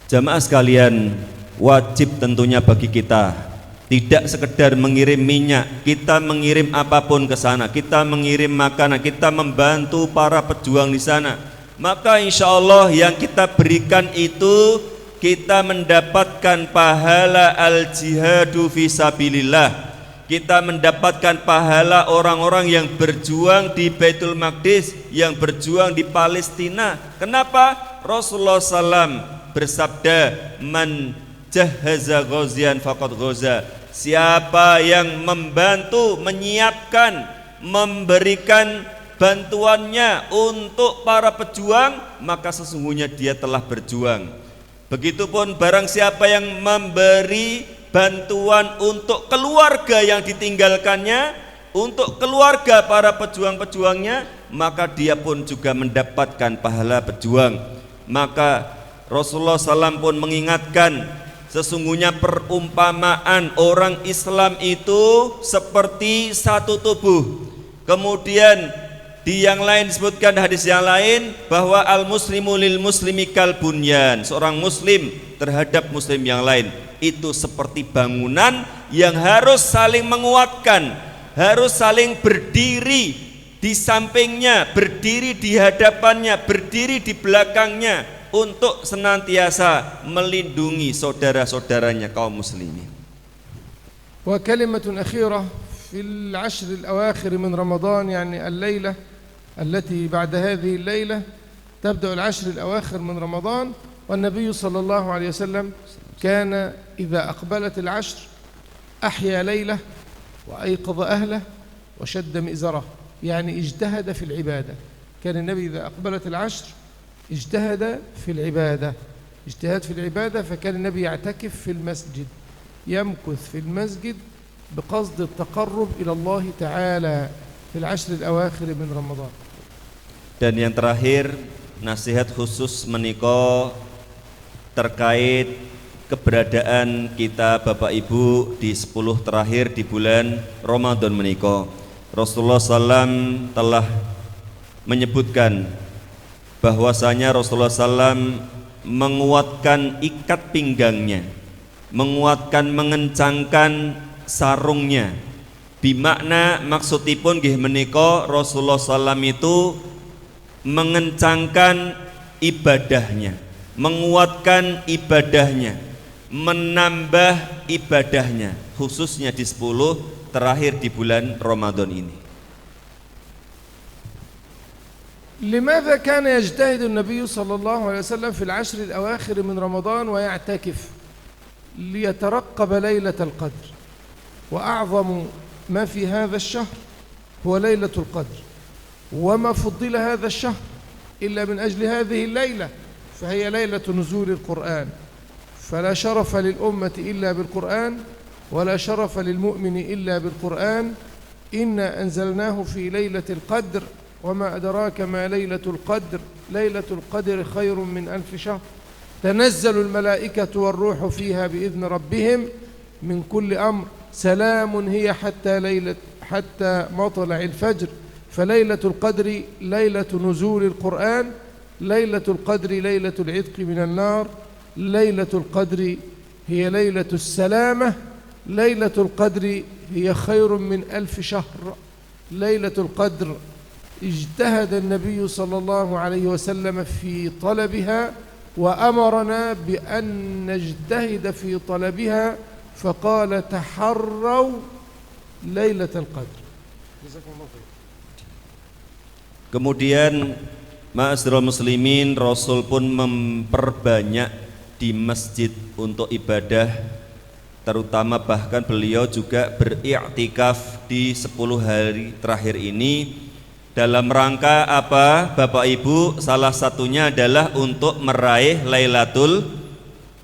Speaker 4: jamaah sekalian, wajib tentunya bagi kita tidak sekedar mengirim minyak, kita mengirim apapun ke sana, kita mengirim makanan, kita membantu para pejuang di sana. Maka insya Allah yang kita berikan itu kita mendapatkan pahala al-jihadu fisabilillah. Kita mendapatkan pahala orang-orang yang berjuang di Baitul Maqdis, yang berjuang di Palestina. Kenapa? Rasulullah SAW bersabda, man jahaza ghazian faqad ghaza. Siapa yang membantu, menyiapkan, memberikan bantuannya untuk para pejuang, maka sesungguhnya dia telah berjuang. Begitupun barang siapa yang memberi bantuan untuk keluarga yang ditinggalkannya, untuk keluarga para pejuang-pejuangnya, maka dia pun juga mendapatkan pahala pejuang. Maka Rasulullah SAW pun mengingatkan, sesungguhnya perumpamaan orang Islam itu seperti satu tubuh. Kemudian di yang lain disebutkan hadis yang lain bahwa al-muslimu lil muslimi kal bunyan, seorang muslim terhadap muslim yang lain itu seperti bangunan yang harus saling menguatkan, harus saling berdiri di sampingnya, berdiri di hadapannya, berdiri di belakangnya untuk senantiasa melindungi saudara-saudaranya kaum muslimin.
Speaker 5: Wa kalimatun akhirah في العشر الأواخر من رمضان، يعني الليلة التي بعد هذه الليلة تبدأ العشر الأواخر من رمضان، والنبي صلى الله عليه وسلم كان إذا أقبلت العشر أحيا ليلة وأيقظ أهله وشد مئزره، يعني اجتهد في العبادة. كان النبي إذا أقبلت العشر اجتهد في العبادة، اجتهاد في العبادة، فكان النبي يعتكف في المسجد، يمكث في المسجد بقصد التقرب إلى الله تعالى في العشر الأواخر من رمضان.
Speaker 4: Dan yang terakhir, nasihat khusus menika terkait keberadaan kita Bapak Ibu di 10 terakhir di bulan Ramadan menika. Rasulullah SAW telah menyebutkan bahwasanya Rasulullah SAW menguatkan ikat pinggangnya, menguatkan, mengencangkan sarungnya. Bimakna maksudipun nggih menika Rasulullah SAW itu mengencangkan ibadahnya, menguatkan ibadahnya, menambah ibadahnya, khususnya di 10 terakhir di bulan Ramadan ini.
Speaker 5: لماذا كان يجتهد النبي صلى الله عليه وسلم في العشر الأواخر من رمضان ويعتكف؟ ليترقب ليلة القدر، وأعظم ما في هذا الشهر هو ليلة القدر، وما فضل هذا الشهر إلا من أجل هذه الليلة، فهي ليلة نزول القرآن، فلا شرف للأمة إلا بالقرآن، ولا شرف للمؤمن إلا بالقرآن. إنا أنزلناه في ليلة القدر، وما أدراك ما ليلة القدر، ليلة القدر خير من 1000 شهر، تنزل الملائكة والروح فيها بإذن ربهم من كل أمر، سلام هي حتى مطلع الفجر. فليلة القدر ليلة نزول القرآن، ليلة القدر ليلة العتق من النار، ليلة القدر هي ليلة السلامة، ليلة القدر هي خير من 1000 شهر. ليلة القدر اجتهد النبي صلى الله عليه وسلم في طلبها، وأمرنا بأن نجتهد في طلبها، فقال تحروا ليلة القدر.
Speaker 4: Kemudian ma'asyiral muslimin, Rasul pun memperbanyak di masjid untuk ibadah, terutama bahkan beliau juga beriktikaf di 10 hari terakhir ini. Dalam rangka apa Bapak Ibu? Salah satunya adalah untuk meraih Lailatul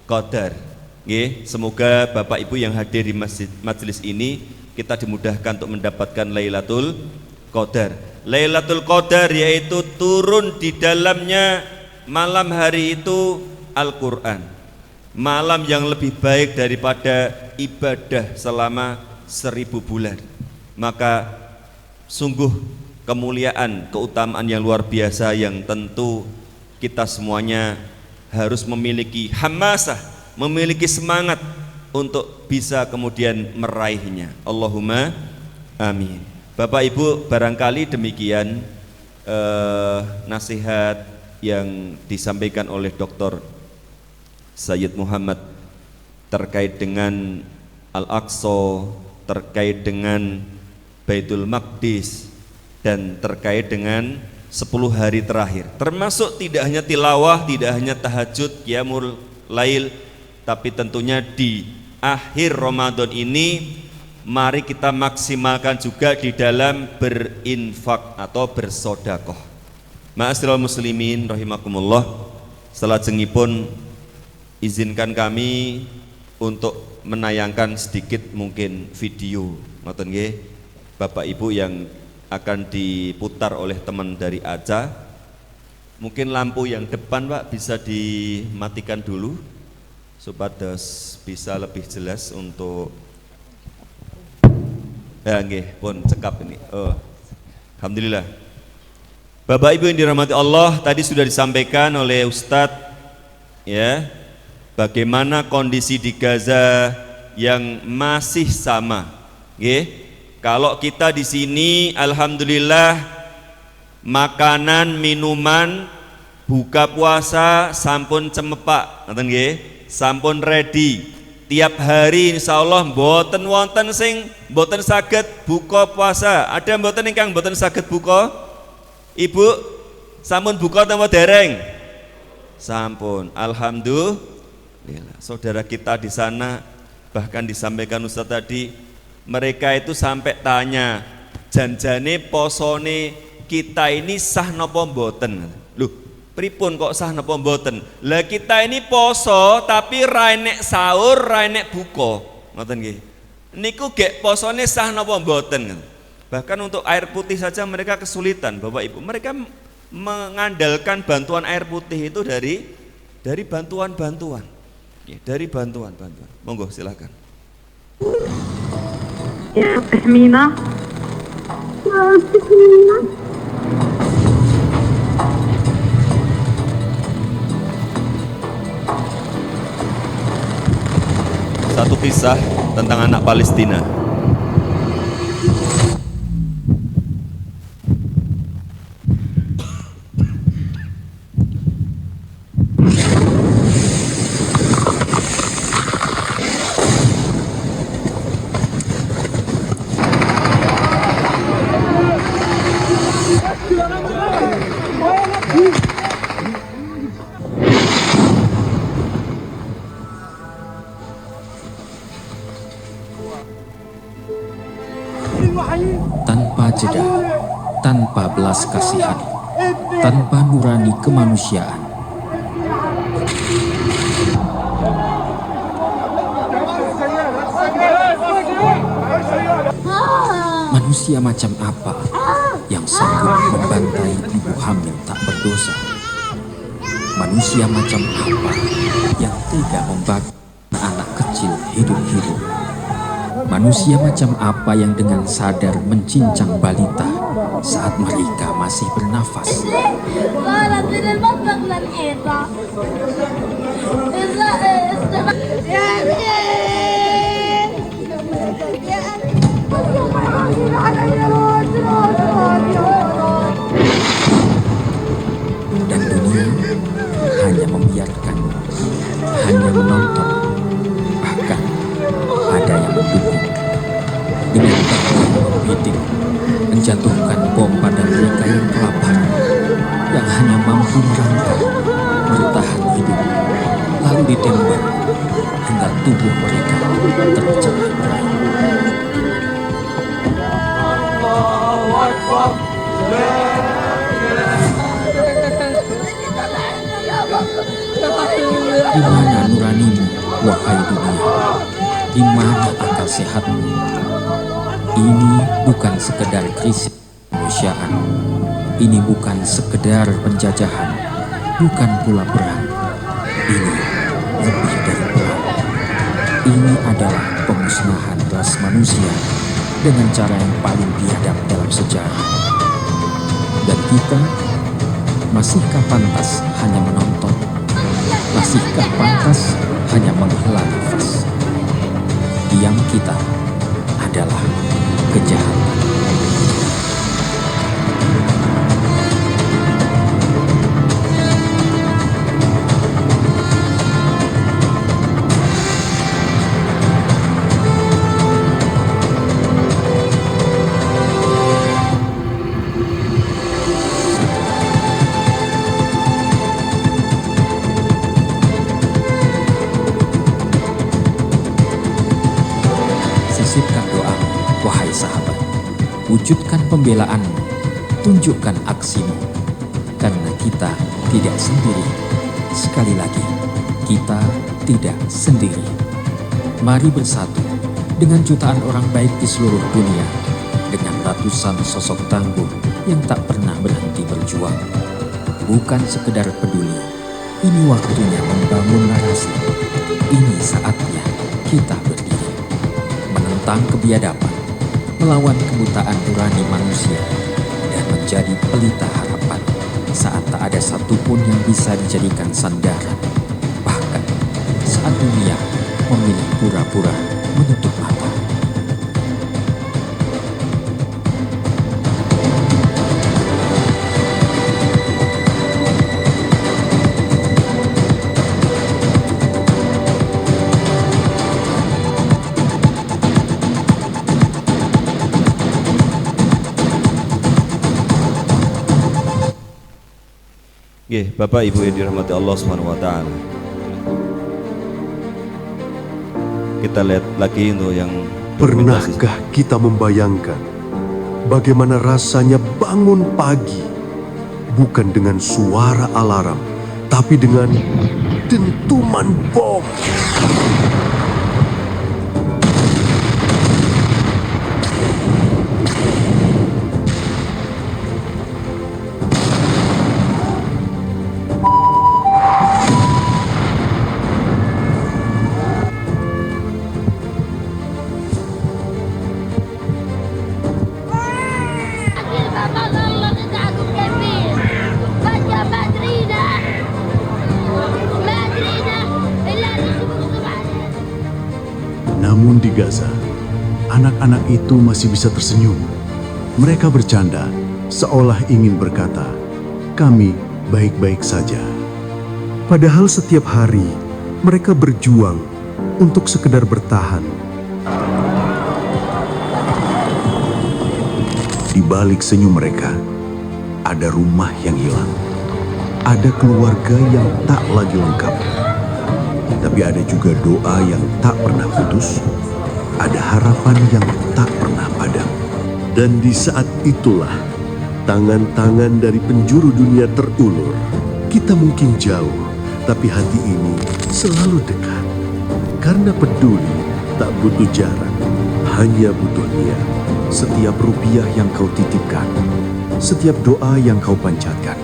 Speaker 4: Qadar. Nggih, semoga Bapak Ibu yang hadir di majelis ini kita dimudahkan untuk mendapatkan Lailatul Qadar. Lailatul Qadar yaitu turun di dalamnya malam hari itu Al-Qur'an. Malam yang lebih baik daripada ibadah selama 1000 bulan. Maka sungguh kemuliaan, keutamaan yang luar biasa yang tentu kita semuanya harus memiliki hamasah, memiliki semangat untuk bisa kemudian meraihnya. Allahumma amin. Bapak Ibu, barangkali demikian nasihat yang disampaikan oleh Dr. Sayyid Muhammad terkait dengan Al-Aqsa, terkait dengan Baitul Maqdis, dan terkait dengan 10 hari terakhir, termasuk tidak hanya tilawah, tidak hanya tahajud, qiyamul lail, tapi tentunya di akhir Ramadan ini mari kita maksimalkan juga di dalam berinfak atau bersodakoh. Ma'asyiral muslimin rahimakumullah, salajengipun izinkan kami untuk menayangkan sedikit mungkin video ngoten nggih Bapak Ibu yang akan diputar oleh teman dari ACA. Mungkin lampu yang depan Pak bisa dimatikan dulu supaya bisa lebih jelas untuk ya nggih, pun cekap ini. Oh. Alhamdulillah. Bapak Ibu yang dirahmati Allah, tadi sudah disampaikan oleh Ustadz ya, bagaimana kondisi di Gaza yang masih sama. Nggih. Kalau kita di sini alhamdulillah makanan, minuman, buka puasa sampun cemepak, ngoten nggih, sampun ready. Tiap hari insyaallah mboten wonten sing mboten saged buka puasa. Ada mboten ingkang mboten saged buka? Ibu sampun buka tanpa dereng? Sampun. Alhamdulillah. Saudara kita di sana bahkan disampaikan Ustaz tadi, mereka itu sampai tanya, janjane posone kita ini sah napa mboten? Loh, pripun kok sah napa mboten? Lah kita ini poso tapi ra enek sahur, ra enek buka. Ngoten nggih. Niku gek posone sah napa mboten? Bahkan untuk air putih saja mereka kesulitan, Bapak Ibu. Mereka mengandalkan bantuan air putih itu dari bantuan-bantuan. Ya, dari bantuan-bantuan. Monggo silakan.
Speaker 6: Ya, Bismillah.
Speaker 4: Satu kisah tentang anak Palestina.
Speaker 7: Tanpa jeda, tanpa belas kasihan, tanpa nurani kemanusiaan. Manusia macam apa yang sanggup membantai ibu hamil tak berdosa? Manusia macam apa yang tega membakar anak kecil hidup-hidup? Manusia macam apa yang dengan sadar mencincang balita saat mereka masih bernafas? Dan dunia hanya membiarkan, hanya menonton, bahkan ada yang mendukung dengan bahkan membidik, menjatuhkan bom pada mereka yang kelaparan, yang hanya mampu merangkak, bertahan hidup, lalu ditembak hingga tubuh mereka tercerai berai. Di mana nuranimu, wahai dunia? Di mana akal sehatmu? Ini bukan sekedar krisis kemanusiaan. Ini bukan sekedar penjajahan, bukan pula perang. Ini lebih dari perang. Ini adalah pemusnahan ras manusia dengan cara yang paling biadab dalam sejarah. Dan kita masihkah pantas hanya menonton? Masihkah pantas hanya menghela nafas? Diam kita adalah kejahatan. Sisipkan doa, wahai sahabat. Wujudkan pembelaanmu, tunjukkan aksimu. Karena kita tidak sendiri. Sekali lagi, kita tidak sendiri. Mari bersatu dengan jutaan orang baik di seluruh dunia, dengan ratusan sosok tangguh yang tak pernah berhenti berjuang. bukan sekedar peduli. Ini waktunya membangun narasi. Ini saatnya kita berdiri, menentang kebiadaban, melawan kebutaan nurani manusia, dan menjadi pelita harapan saat tak ada satupun yang bisa dijadikan sandaran. Bahkan saat dunia memilih pura-pura menutup mata.
Speaker 4: Bapak Ibu yang dirahmati Allah Subhanahu wa taala. Kita lihat lagi untuk yang
Speaker 8: pernahkah kita membayangkan bagaimana rasanya bangun pagi bukan dengan suara alarm tapi dengan dentuman bom?
Speaker 9: Namun di Gaza, anak-anak itu masih bisa tersenyum. Mereka bercanda, seolah ingin berkata, "Kami baik-baik saja."
Speaker 8: Padahal setiap hari mereka berjuang untuk sekedar bertahan.
Speaker 9: Di balik senyum mereka, ada rumah yang hilang. Ada keluarga yang tak lagi lengkap. Tapi ada juga doa yang tak pernah putus. Ada harapan yang tak pernah padam.
Speaker 8: Dan di saat itulah, tangan-tangan dari penjuru dunia terulur. Kita mungkin jauh, tapi hati ini selalu dekat. Karena peduli tak butuh jarak, hanya butuh niat.
Speaker 9: Setiap rupiah yang kau titipkan, setiap doa yang kau panjatkan,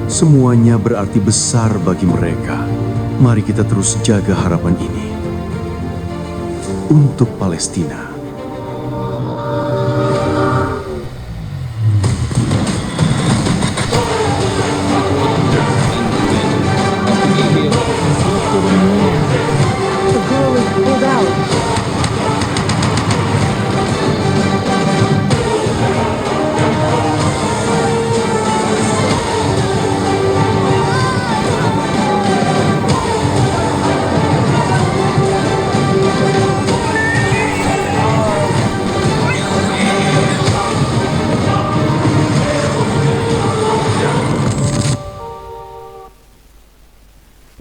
Speaker 9: semuanya berarti besar bagi mereka. Mari kita terus jaga harapan ini untuk Palestina.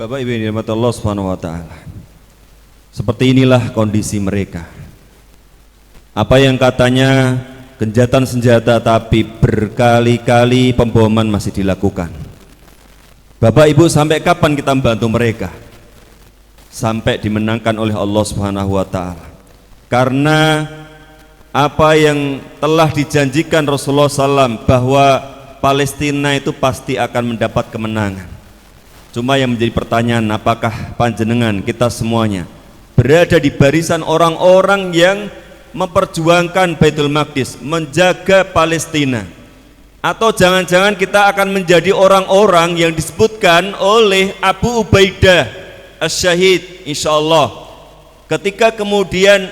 Speaker 4: Bapak Ibu yang dirahmati Allah Subhanahu wa taala. Seperti inilah kondisi mereka. Apa yang katanya genjatan senjata tapi berkali-kali pemboman masih dilakukan. Bapak Ibu, sampai kapan kita membantu mereka? Sampai dimenangkan oleh Allah Subhanahu wa taala. Karena apa yang telah dijanjikan Rasulullah SAW bahwa Palestina itu pasti akan mendapat kemenangan. Cuma yang menjadi pertanyaan, apakah panjenengan kita semuanya berada di barisan orang-orang yang memperjuangkan Baitul Maqdis, menjaga Palestina, atau jangan-jangan kita akan menjadi orang-orang yang disebutkan oleh Abu Ubaidah Asy-Syahid insyaallah, ketika kemudian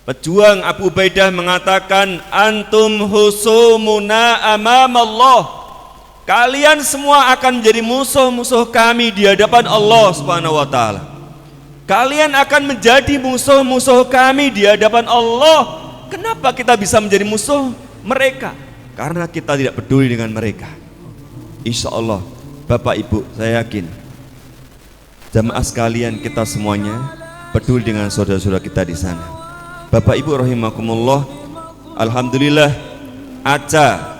Speaker 4: pejuang Abu Ubaidah mengatakan, antum husumuna amamallah, kalian semua akan menjadi musuh-musuh kami di hadapan Allah Subhanahu wa taala. Kalian akan menjadi musuh-musuh kami di hadapan Allah. Kenapa kita bisa menjadi musuh mereka? Karena kita tidak peduli dengan mereka. Insya Allah, Bapak Ibu, saya yakin jamaah sekalian, kita semuanya peduli dengan saudara-saudara kita di sana. Bapak Ibu rahimakumullah, alhamdulillah ACA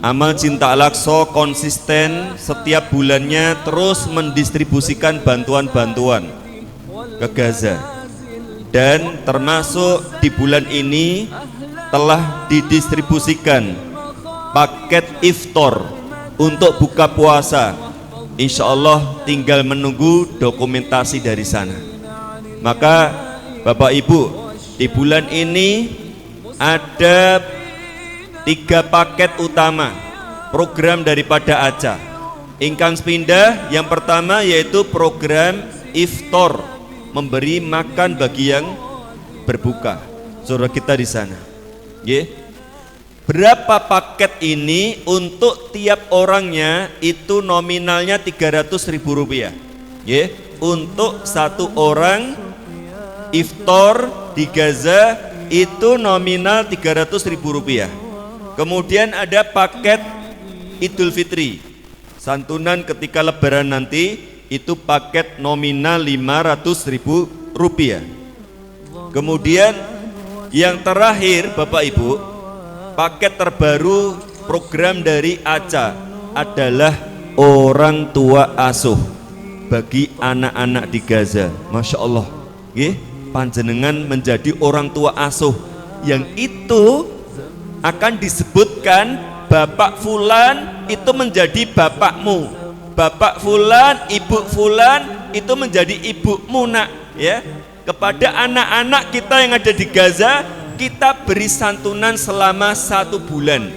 Speaker 4: Amal Cinta Al-Aqsa konsisten setiap bulannya terus mendistribusikan bantuan-bantuan ke Gaza, dan termasuk di bulan ini telah didistribusikan paket iftar untuk buka puasa. Insya Allah tinggal menunggu dokumentasi dari sana. Maka Bapak Ibu, di bulan ini ada 3 paket utama program daripada ACA. Ingkang sepindah, yang pertama yaitu program iftar, memberi makan bagi yang berbuka. Saudara kita di sana. Berapa paket ini untuk tiap orangnya itu nominalnya Rp300.000. Untuk satu orang iftar di Gaza itu nominal Rp300.000. Kemudian ada paket Idul Fitri, santunan ketika lebaran nanti, itu paket nominal Rp500.000. Kemudian yang terakhir Bapak Ibu, paket terbaru program dari ACA adalah orang tua asuh bagi anak-anak di Gaza. Masya Allah, panjenengan menjadi orang tua asuh, yang itu akan disebutkan Bapak Fulan itu menjadi bapakmu, Bapak Fulan, Ibu Fulan itu menjadi ibumu nak. Kepada anak-anak kita yang ada di Gaza, kita beri santunan selama 1 bulan.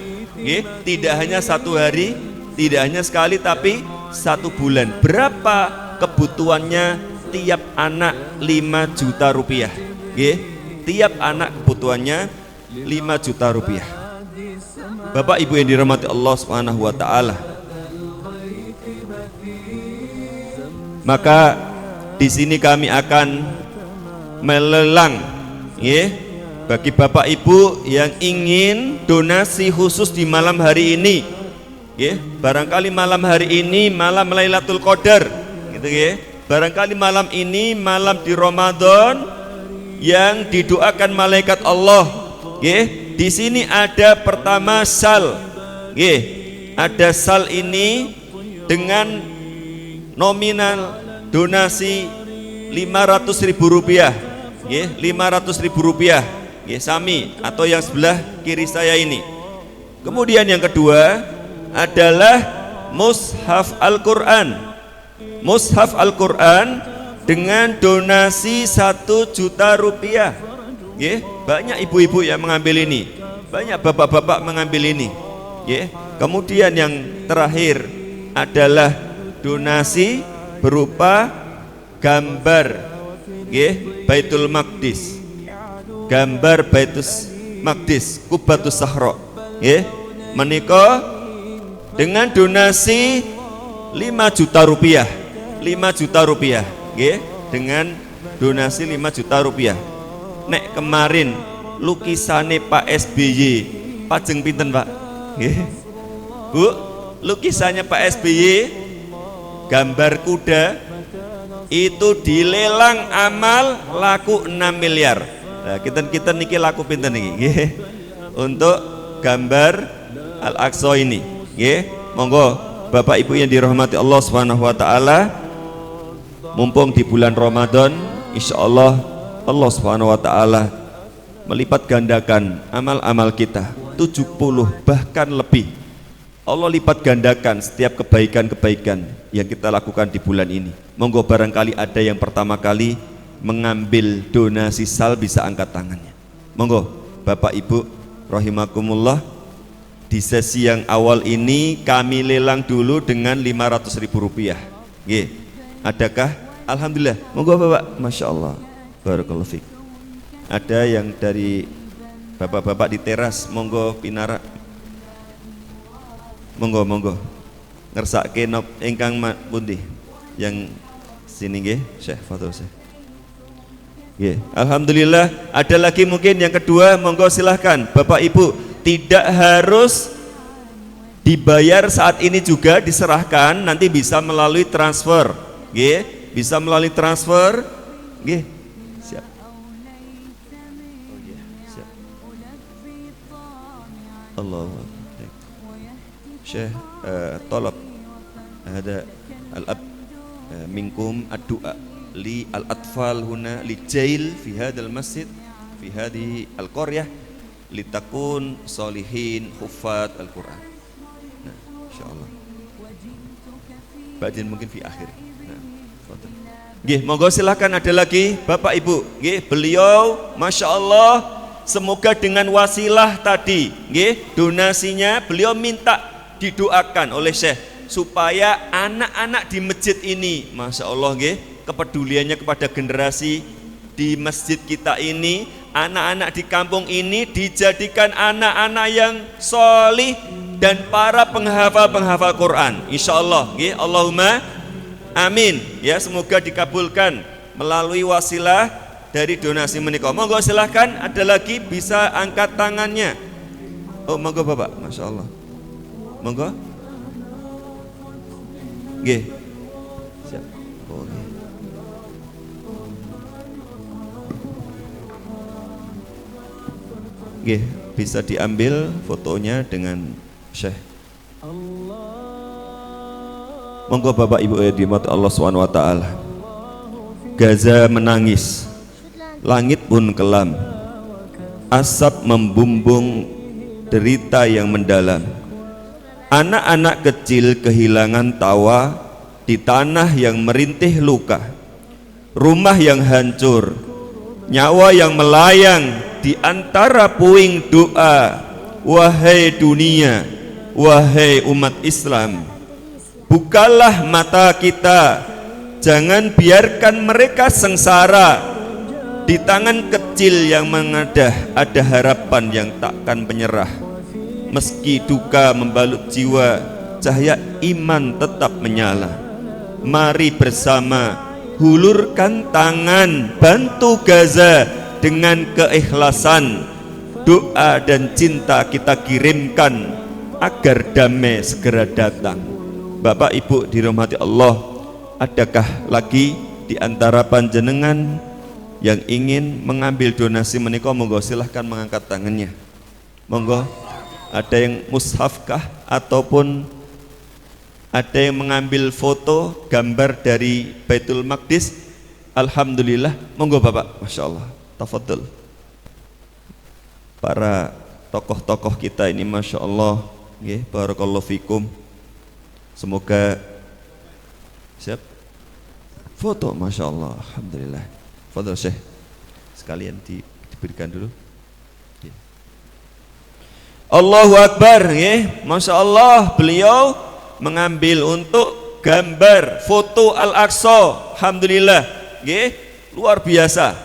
Speaker 4: Tidak hanya 1 hari, tidak hanya sekali, tapi 1 bulan. Berapa kebutuhannya? Tiap anak Rp5 juta. Tiap anak kebutuhannya Rp5 juta. Bapak Ibu yang dirahmati Allah Subhanahu wa taala. Maka di sini kami akan melelang bagi Bapak Ibu yang ingin donasi khusus di malam hari ini. Barangkali malam hari ini malam Lailatul Qadar gitu. Barangkali malam ini malam di Ramadan yang didoakan malaikat Allah. Di sini ada pertama sal. Ada sal ini dengan nominal donasi Rp500.000. Rp500.000. Sami atau yang sebelah kiri saya ini. Kemudian yang kedua adalah mushaf Al-Quran. Mushaf Al-Quran dengan donasi Rp1 juta. Banyak ibu-ibu yang mengambil ini, banyak bapak-bapak mengambil ini. Kemudian yang terakhir adalah donasi berupa gambar Baitul Maqdis, gambar Baitul Maqdis, Kubatus Sahra. Menika dengan donasi Rp5 juta. Rp5 juta. Dengan donasi Rp5 juta. Nek kemarin lukisannya Pak SBY pajeng pinten Pak? Bu, lukisannya Pak SBY gambar kuda itu dilelang amal laku 6 miliar. Nah, kita niki laku pinten niki untuk gambar Al-Aqsa ini. Monggo Bapak Ibu yang dirahmati Allah Subhanahu wa taala, mumpung di bulan Ramadan, insyaallah Allah Subhanahu wa taala melipat gandakan amal-amal kita 70 bahkan lebih. Allah lipat gandakan setiap kebaikan-kebaikan yang kita lakukan di bulan ini. Monggo barangkali ada yang pertama kali mengambil donasi sal bisa angkat tangannya. Monggo Bapak Ibu rahimakumullah, di sesi yang awal ini kami lelang dulu dengan Rp500.000. Adakah? Alhamdulillah. Monggo Bapak, Masya Allah, barakallahu fiik. Ada yang dari bapak-bapak di teras, monggo pinara. Monggo ngersake nop ingkang pundi yang sini nggih Syekh Fatul Syekh. Nggih, alhamdulillah. Ada lagi mungkin yang kedua, monggo silahkan Bapak Ibu, tidak harus dibayar saat ini juga, diserahkan nanti bisa melalui transfer. Nggih, bisa melalui transfer. Nggih. Siap. Oh iya, siap. Allah. Syekh tolab ada al-ab minkum ad-du'a li al-atfal huna li jail fi hadzal masjid fi hadhihi al-qaryah litakun solihin huffaz al-Qur'an. Nah, insyaallah. Ba'din mungkin fi akhir. Nah, nggih, monggo silakan ada lagi Bapak Ibu. Nggih, beliau Masya Allah, semoga dengan wasilah tadi, nggih, donasinya beliau minta didoakan oleh Syekh supaya anak-anak di masjid ini, Masya Allah, nggih, kepeduliannya kepada generasi di masjid kita ini, anak-anak di kampung ini dijadikan anak-anak yang solih dan para penghafal-penghafal Quran. Insya Allah, nggih, Allahumma amin. Ya, semoga dikabulkan melalui wasilah dari donasi menika. Monggo silahkan, ada lagi bisa angkat tangannya. Oh, monggo Bapak, Masya Allah. Monggo. Nggih. Siap. Oh, nggih. Nggih, bisa diambil fotonya dengan Syekh. Monggo Bapak Ibu yang dirahmati Allah SWT. Gaza menangis, langit pun kelam, asap membumbung derita yang mendalam. Anak-anak kecil kehilangan tawa di tanah yang merintih luka, rumah yang hancur, nyawa yang melayang di antara puing doa. Wahai dunia, wahai umat Islam, bukalah mata kita, jangan biarkan mereka sengsara. Di tangan kecil yang mengadah ada harapan yang takkan menyerah. Meski duka membalut jiwa, cahaya iman tetap menyala. Mari bersama hulurkan tangan, bantu Gaza dengan keikhlasan. Doa dan cinta kita kirimkan agar damai segera datang. Bapak Ibu dirahmati Allah, adakah lagi di antara panjenengan yang ingin mengambil donasi menika? Monggo silahkan mengangkat tangannya. Monggo, ada yang mushafkah ataupun ada yang mengambil foto gambar dari Baitul Maqdis? Alhamdulillah, monggo Bapak, Masya Allah, tafadhol. Para tokoh-tokoh kita ini Masya Allah, nggih, barakallahu fikum. Semoga siap foto, Masya Allah, alhamdulillah. Fadhol Syekh, sekalian diberikan dulu. Allahu Akbar, nggih, Masya Allah, beliau mengambil untuk gambar foto Al-Aqsa. Alhamdulillah, nggih, luar biasa.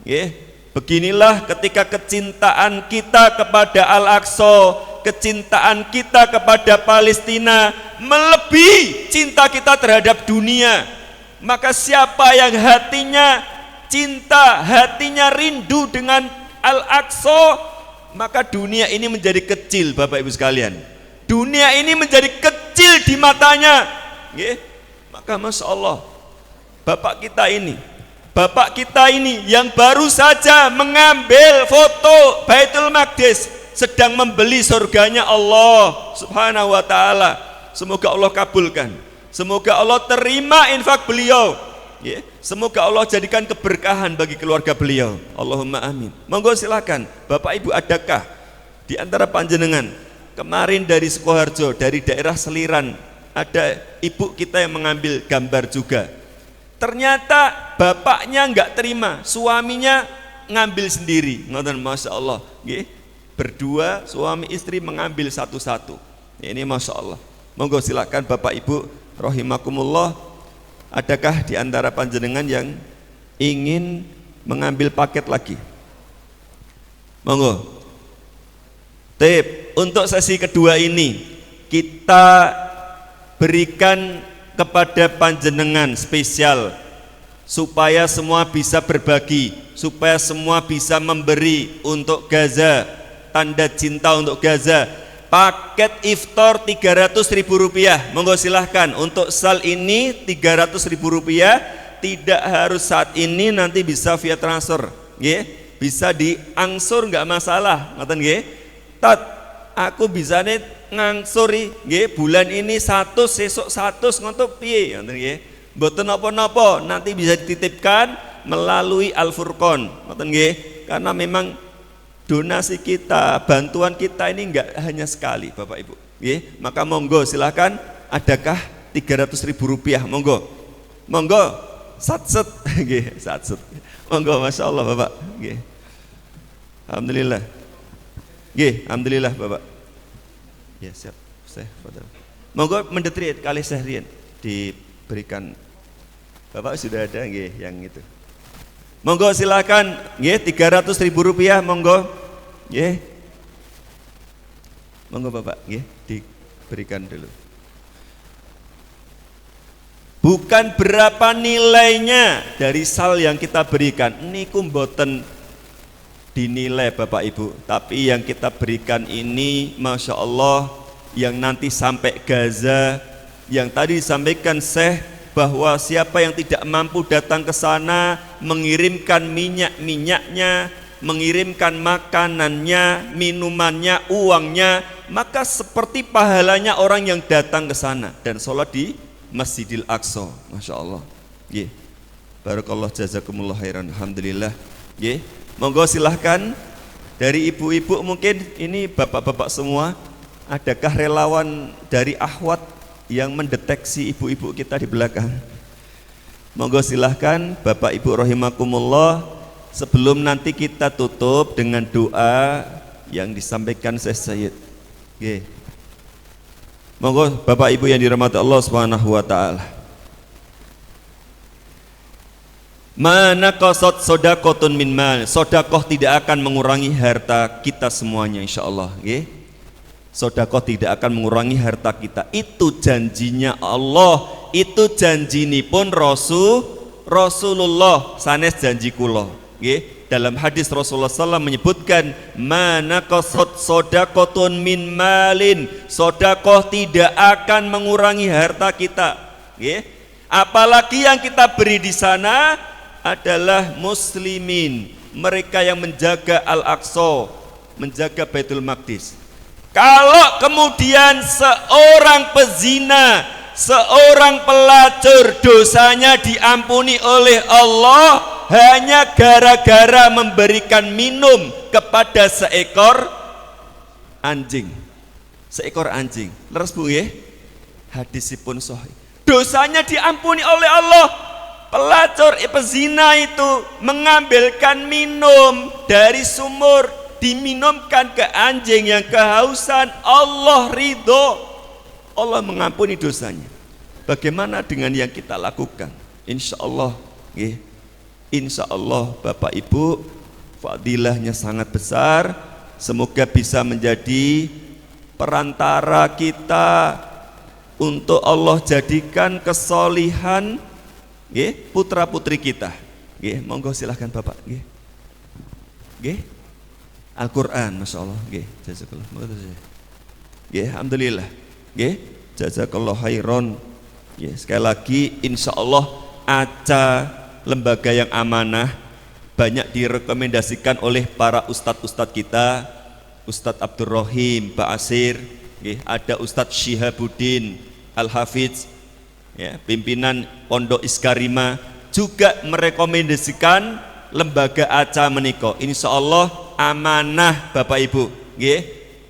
Speaker 4: Nggih, beginilah ketika kecintaan kita kepada Al-Aqsa, kecintaan kita kepada Palestina melebihi cinta kita terhadap dunia. Maka siapa yang hatinya cinta, hatinya rindu dengan Al-Aqsa, maka dunia ini menjadi kecil. Bapak Ibu sekalian, dunia ini menjadi kecil di matanya. Maka Masya Allah, Bapak kita ini yang baru saja mengambil foto Baitul Maqdis sedang membeli surganya Allah Subhanahu wa ta'ala. Semoga Allah kabulkan, semoga Allah terima infak beliau, semoga Allah jadikan keberkahan bagi keluarga beliau. Allahumma amin. Monggo silakan Bapak Ibu, adakah di antara panjenengan kemarin dari Sukoharjo, dari daerah Seliran, ada ibu kita yang mengambil gambar juga. Ternyata bapaknya enggak terima, suaminya ngambil sendiri. Ngoten, Masya Allah, berdua suami istri mengambil satu-satu. Ini Masya Allah. Monggo silakan Bapak Ibu rahimakumullah, adakah di antara panjenengan yang ingin mengambil paket lagi? Monggo. Tip, untuk sesi kedua ini kita berikan kepada panjenengan spesial supaya semua bisa berbagi, supaya semua bisa memberi untuk Gaza, tanda cinta untuk Gaza. Paket iftar Rp300.000. Monggo silahkan, untuk sal ini Rp300.000, tidak harus saat ini, nanti bisa via transfer, bisa diangsur, nggak masalah, ngoten nggih. Tat, aku bisa nih ngangsuri, bulan ini 100, sesuk 100, ngoten piye, ngoten nggih. Mboten napa-napa, nanti bisa dititipkan melalui Al-Furqon, ngoten nggih. Karena memang donasi kita, bantuan kita ini enggak hanya sekali Bapak Ibu, maka monggo silahkan, adakah Rp300.000. Monggo. Monggo satset nggih, satset. Monggo masyaallah Bapak nggih. Alhamdulillah. Nggih, alhamdulillah Bapak. Ya, siap. Syekh Fadal. Monggo mendetri kali Syekh Rian diberikan. Bapak sudah ada nggih yang itu. Monggo silakan nggih, Rp300.000 monggo. Nggih. Monggo Bapak nggih diberikan dulu. Bukan berapa nilainya dari sal yang kita berikan. Niku mboten dinilai Bapak Ibu, tapi yang kita berikan ini Masya Allah yang nanti sampai Gaza, yang tadi disampaikan Syekh bahwa siapa yang tidak mampu datang ke sana mengirimkan minyak-minyaknya, mengirimkan makanannya, minumannya, uangnya, maka seperti pahalanya orang yang datang ke sana dan sholat di Masjidil Aqsa. Masya Allah. Ye. Barakallah jazakumullah khairan. Alhamdulillah. Ye. Monggo silahkan dari ibu-ibu, mungkin ini bapak-bapak semua, adakah relawan dari Ahwat yang mendeteksi ibu-ibu kita di belakang? Monggo silahkan Bapak Ibu rahimakumullah, sebelum nanti kita tutup dengan doa yang disampaikan Syekh Sayyid. Ye. Monggo Bapak Ibu yang dirahmati Allah Subhanahu wa taala. Mana qasad sodakotun min mal. Sodakoh tidak akan mengurangi harta kita semuanya insyaallah, nggih. Sodakoh tidak akan mengurangi harta kita. Itu janjinya Allah, itu janjinipun Rasulullah sanes janji kula, nggih. Dalam hadis Rasulullah SAW menyebutkan mana qasad sodakotun min malin. Sodakoh tidak akan mengurangi harta kita, nggih. Apalagi yang kita beri di sana adalah muslimin, mereka yang menjaga Al-Aqsa, menjaga Baitul Maqdis. Kalau kemudian seorang pezina, seorang pelacur dosanya diampuni oleh Allah hanya gara-gara memberikan minum kepada seekor anjing. Seekor anjing. Leres Bu nggih? Hadisipun sahih. Dosanya diampuni oleh Allah. Pelacur pezina itu mengambilkan minum dari sumur, diminumkan ke anjing yang kehausan, Allah ridho, Allah mengampuni dosanya. Bagaimana dengan yang kita lakukan? Insya Allah, insya Allah Bapak Ibu, fadilahnya sangat besar. Semoga bisa menjadi perantara kita untuk Allah jadikan kesolihan putra putri kita. Monggo silahkan Bapak. Al-Quran, Masya Allah. Jazakallah. Alhamdulillah. Jazakallah khairan. Sekali lagi insya Allah ACA lembaga yang amanah banyak direkomendasikan oleh para ustadz-ustadz kita. Ustadz Abdul Rahim Ba'asir, ada Ustadz Syihabuddin Al-Hafidz, pimpinan Pondok Iskarima juga merekomendasikan lembaga ACA menika. Insya Allah amanah Bapak Ibu,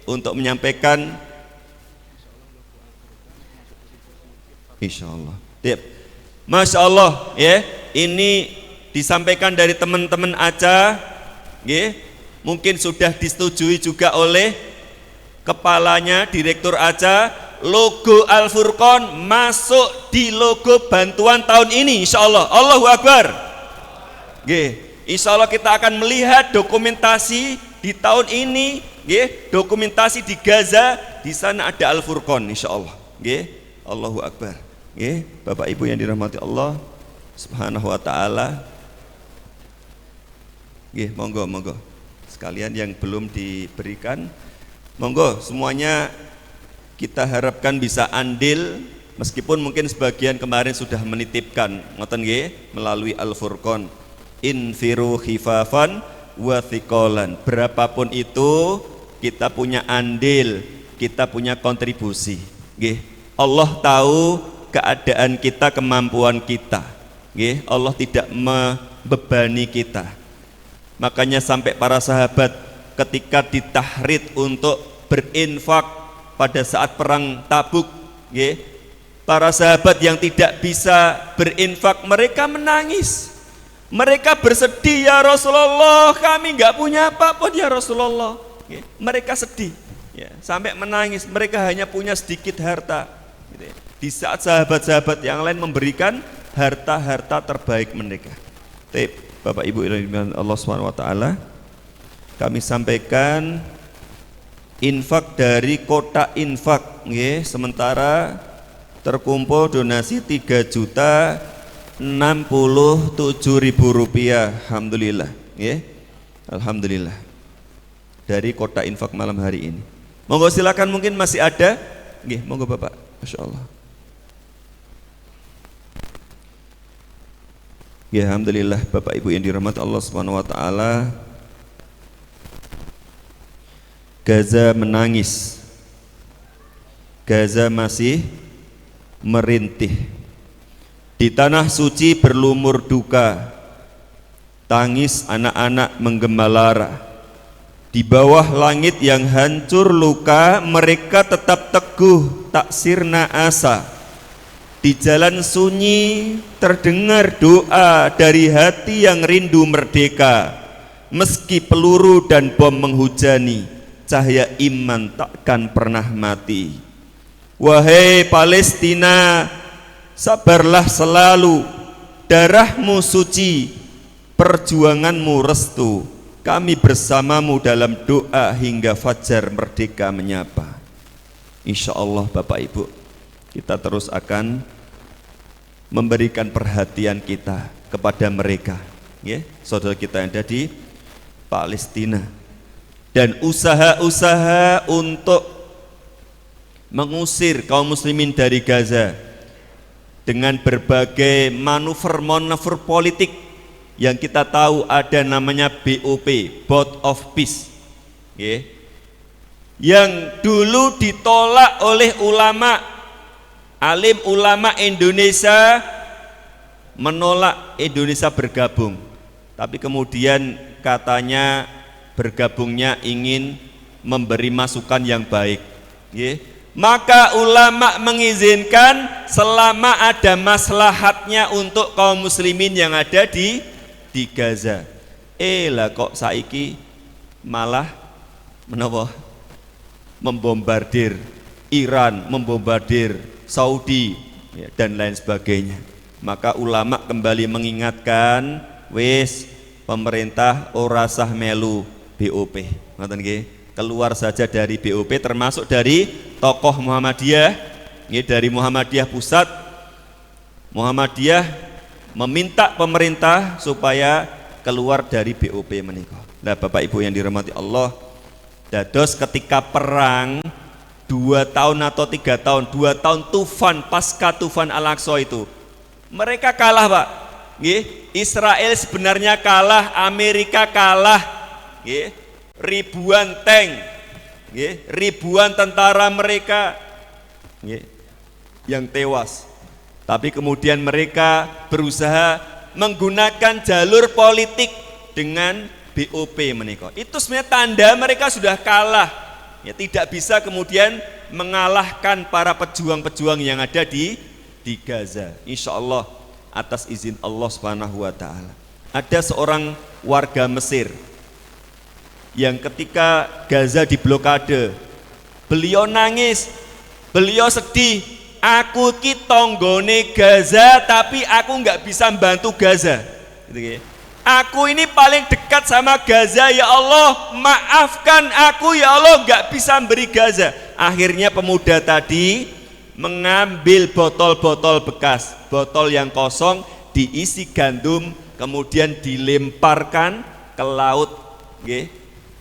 Speaker 4: untuk menyampaikan. Insya Allah. Masya Allah, ini disampaikan dari teman-teman ACA, mungkin sudah disetujui juga oleh kepalanya, Direktur ACA. Logo Al-Furqan masuk di logo bantuan tahun ini insya Allah. Allahu Akbar. Insya Allah kita akan melihat dokumentasi di tahun ini, dokumentasi di Gaza, di sana ada Al-Furqan insya Allah. Allahu Akbar. Bapak Ibu yang dirahmati Allah Subhanahu wa taala. Monggo sekalian yang belum diberikan, monggo semuanya kita harapkan bisa andil, meskipun mungkin sebagian kemarin sudah menitipkan ngoten nggih melalui Al-Furqan. Infiru khifafan wa thiqalan. Berapapun itu kita punya andil, kita punya kontribusi. Allah tahu keadaan kita, kemampuan kita. Allah tidak membebani kita. Makanya sampai para sahabat ketika ditahrid untuk berinfak pada saat perang Tabuk, Para sahabat yang tidak bisa berinfak, mereka menangis. Mereka bersedih, ya Rasulullah, kami nggak punya apa-apa ya Rasulullah. Mereka sedih, ya, sampai menangis. Mereka hanya punya sedikit harta. Di saat sahabat-sahabat yang lain memberikan harta-harta terbaik mereka. Bapak Ibu Allah SWT, kami sampaikan infak dari kotak infak, sementara terkumpul donasi 3.067.000 rupiah. Alhamdulillah, alhamdulillah, dari kotak infak malam hari ini. Monggo silakan, mungkin masih ada. Monggo Bapak. Masya Allah. Alhamdulillah, Bapak Ibu yang dirahmati Allah Subhanahu wa taala. Gaza menangis. Gaza masih merintih. Di tanah suci berlumur duka. Tangis anak-anak menggembalara. Di bawah langit yang hancur luka, mereka tetap teguh, tak sirna asa. Di jalan sunyi terdengar doa dari hati yang rindu merdeka. Meski peluru dan bom menghujani, cahaya iman takkan pernah mati. Wahai Palestina, sabarlah selalu, darahmu suci, perjuanganmu restu. Kami bersamamu dalam doa hingga fajar merdeka menyapa. Insya Allah Bapak Ibu, kita terus akan memberikan perhatian kita kepada mereka, saudara kita yang ada di Palestina, dan usaha-usaha untuk mengusir kaum muslimin dari Gaza dengan berbagai manuver politik yang kita tahu ada namanya BOP, Board of Peace, yang dulu ditolak oleh ulama. Alim ulama Indonesia menolak Indonesia bergabung, tapi kemudian katanya bergabungnya ingin memberi masukan yang baik. Maka ulama mengizinkan selama ada maslahatnya untuk kaum muslimin yang ada di Gaza. Lah kok saiki malah menapa? Membombardir Iran, membombardir Saudi, dan lain sebagainya. Maka ulama kembali mengingatkan, wis pemerintah ora sah melu BOP, ngoten nggih, keluar saja dari BOP, termasuk dari tokoh Muhammadiyah, dari Muhammadiyah pusat. Muhammadiyah meminta pemerintah supaya keluar dari BOP menika. Nah Bapak Ibu yang dirahmati Allah, dados ketika perang 2 tahun atau 3 tahun, 2 tahun tufan, pasca tufan Al-Aqsa itu, mereka kalah Pak. Israel sebenarnya kalah, Amerika kalah, ribuan tank, ribuan tentara mereka yang tewas. Tapi kemudian mereka berusaha menggunakan jalur politik dengan BOP menika. Itu sebenarnya tanda mereka sudah kalah. Tidak bisa kemudian mengalahkan para pejuang-pejuang yang ada di Gaza. Insya Allah atas izin Allah Subhanahu wa taala. Ada seorang warga Mesir yang ketika Gaza diblokade, beliau nangis, beliau sedih. Aku ki tonggone Gaza tapi aku nggak bisa bantu Gaza. Aku ini paling dekat sama Gaza, ya Allah, maafkan aku ya Allah, nggak bisa beri Gaza. Akhirnya pemuda tadi mengambil botol-botol bekas, botol yang kosong diisi gandum, kemudian dilemparkan ke laut.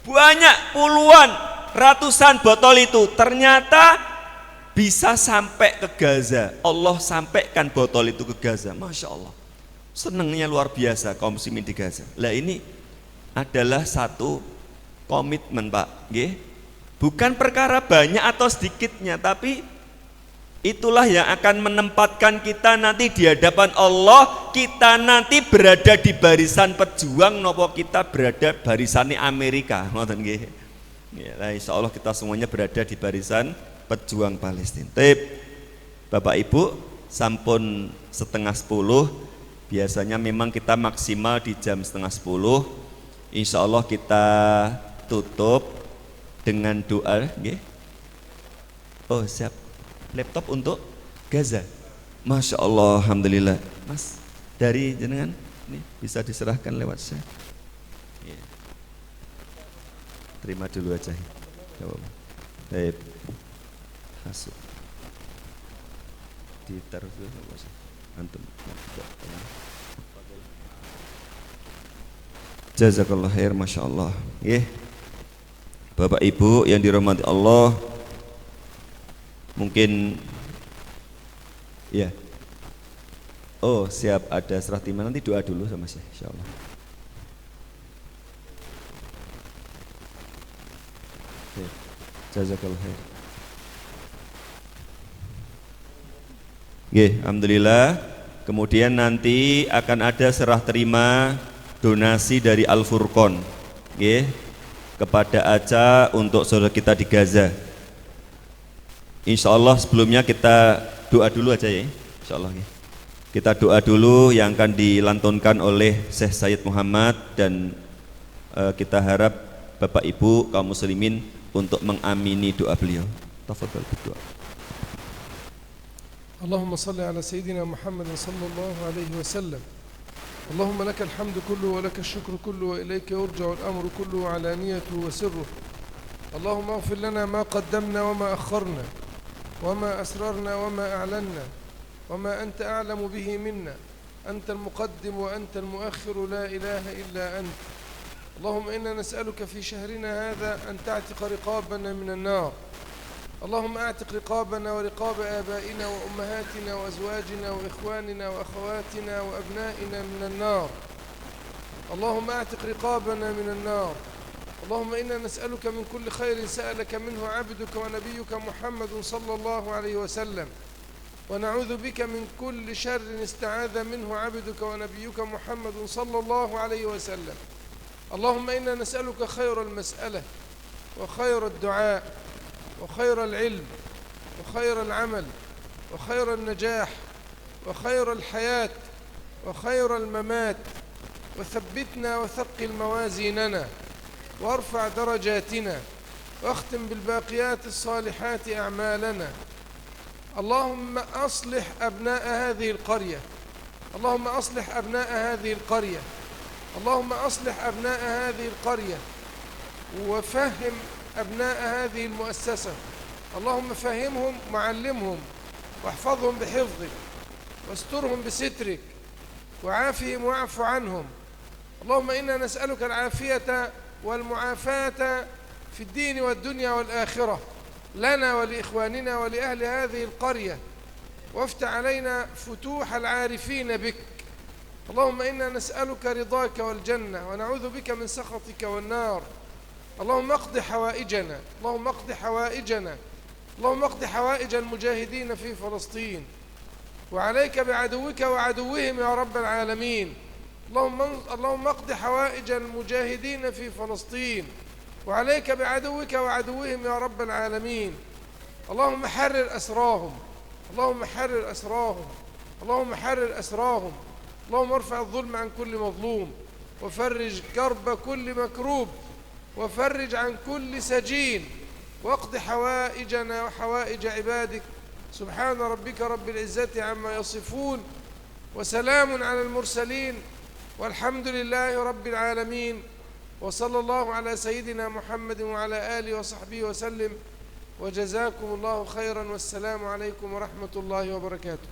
Speaker 4: Banyak, puluhan, ratusan botol itu ternyata bisa sampai ke Gaza. Allah sampaikan botol itu ke Gaza, Masya Allah. Senangnya luar biasa kaum muslimin di Gaza. Lah ini adalah satu komitmen Pak, bukan perkara banyak atau sedikitnya, tapi itulah yang akan menempatkan kita nanti di hadapan Allah. Kita nanti berada di barisan pejuang, nopo kita berada barisannya Amerika, ngoten nggih. Insya Allah kita semuanya berada di barisan pejuang Palestina. Bapak Ibu, sampun 9:30. Biasanya memang kita maksimal di jam 9:30. Insya Allah kita tutup dengan doa. Oh siap. Laptop untuk Gaza. Masya Allah, alhamdulillah. Mas, dari jenengan ini bisa diserahkan lewat saya. Terima dulu aja. Baik. Masuk. Ditaruh dulu Mas. Antum. Jazakallah khair, Masya Allah. Bapak Ibu yang dirahmati Allah, mungkin ya. Oh siap, ada serah terima, nanti doa dulu sama saya, Insya Allah. Jazakallah khair. Alhamdulillah. Kemudian nanti akan ada serah terima donasi dari Al Furqon kepada Aca untuk saudara kita di Gaza. Insya Allah sebelumnya kita doa dulu aja ya, Insya Allah. Kita doa dulu yang akan dilantunkan oleh Syekh Sayyid Muhammad, dan kita harap Bapak Ibu kaum muslimin untuk mengamini doa beliau. Tafadhal berdoa.
Speaker 5: اللهم صل على سيدنا محمد صلى الله عليه وسلم. اللهم لك الحمد كله ولك الشكر كله وإليك يرجع الأمر كله علانيته وسره. اللهم اغفر لنا ما قدمنا وما أخرنا وما أسررنا وما أعلنا وما أنت أعلم به منا. أنت المقدم وأنت المؤخر، لا إله إلا أنت. اللهم إنا نسألك في شهرنا هذا أن تعتق رقابنا من النار. اللهم اعتق رقابنا ورقاب آبائنا وأمهاتنا وأزواجنا وإخواننا وأخواتنا وأبنائنا من النار. اللهم اعتق رقابنا من النار. اللهم إنا نسألك من كل خير سألك منه عبدك ونبيك محمد صلى الله عليه وسلم، ونعوذ بك من كل شر استعاذ منه عبدك ونبيك محمد صلى الله عليه وسلم. اللهم إنا نسألك خير المسألة وخير الدعاء وخير العلم وخير العمل وخير النجاح وخير الحياة وخير الممات، وثبتنا وثقل موازيننا وارفع درجاتنا واختم بالباقيات الصالحات أعمالنا. اللهم أصلح أبناء هذه القرية. اللهم أصلح أبناء هذه القرية. اللهم أصلح أبناء هذه القرية وفهم أبناء هذه المؤسسة. اللهم فهمهم وعلمهم واحفظهم بحفظك واسترهم بسترك وعافهم واعف عنهم. اللهم إنا نسألك العافية والمعافاة في الدين والدنيا والآخرة لنا ولإخواننا ولأهل هذه القرية، وافتح علينا فتوح العارفين بك. اللهم إنا نسألك رضاك والجنة ونعوذ بك من سخطك والنار. اللهم اقض حوائجنا. اللهم اقض حوائجنا. اللهم اقض حوائج المجاهدين في فلسطين، وعليك بعدوك وعدوهم يا رب العالمين. اللهم اقض حوائج المجاهدين في فلسطين، وعليك بعدوك وعدوهم يا رب العالمين. اللهم حرر أسراهم. اللهم حرر أسراهم. اللهم حرر أسراهم. اللهم ارفع الظلم عن كل مظلوم، وفرج كرب كل مكروب، وفرج عن كل سجين، واقض حوائجنا وحوائج عبادك. سبحان ربك رب العزة عما يصفون، وسلام على المرسلين، والحمد لله رب العالمين. وصلى الله على سيدنا محمد وعلى آله وصحبه وسلم، وجزاكم الله خيرا، والسلام عليكم ورحمة الله وبركاته.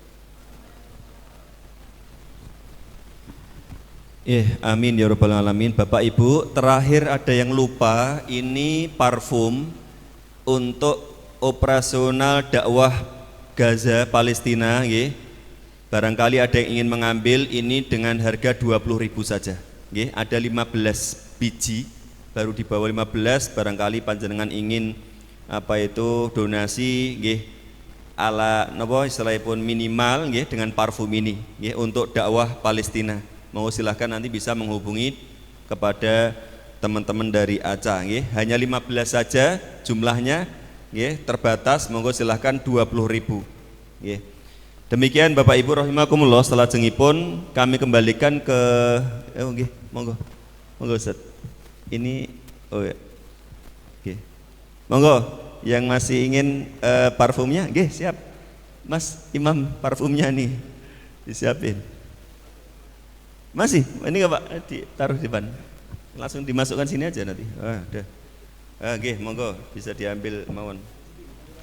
Speaker 4: Amin ya rabbal alamin. Bapak Ibu, terakhir ada yang lupa, ini parfum untuk operasional dakwah Gaza Palestina, barangkali ada yang ingin mengambil ini dengan harga 20.000 saja. Ada 15 biji, baru di bawah 15, barangkali panjenengan ingin donasi ala napa istilahipun minimal dengan parfum ini untuk dakwah Palestina. Mau silahkan nanti bisa menghubungi kepada teman-teman dari ACA. Hanya 15 saja jumlahnya, terbatas. Monggo silahkan 20.000. Nggih. Demikian Bapak Ibu rahimakumullah, setelah jengipun kami kembalikan ke nggih, monggo. Monggo Ustaz. Ini ya. Nggih. Monggo yang masih ingin parfumnya, nggih siap. Mas Imam, parfumnya nih disiapin. Masih? Ini enggak Pak? Ditaruh di depan. Langsung dimasukkan sini aja nanti. Udah. Nggih, monggo bisa diambil mawon.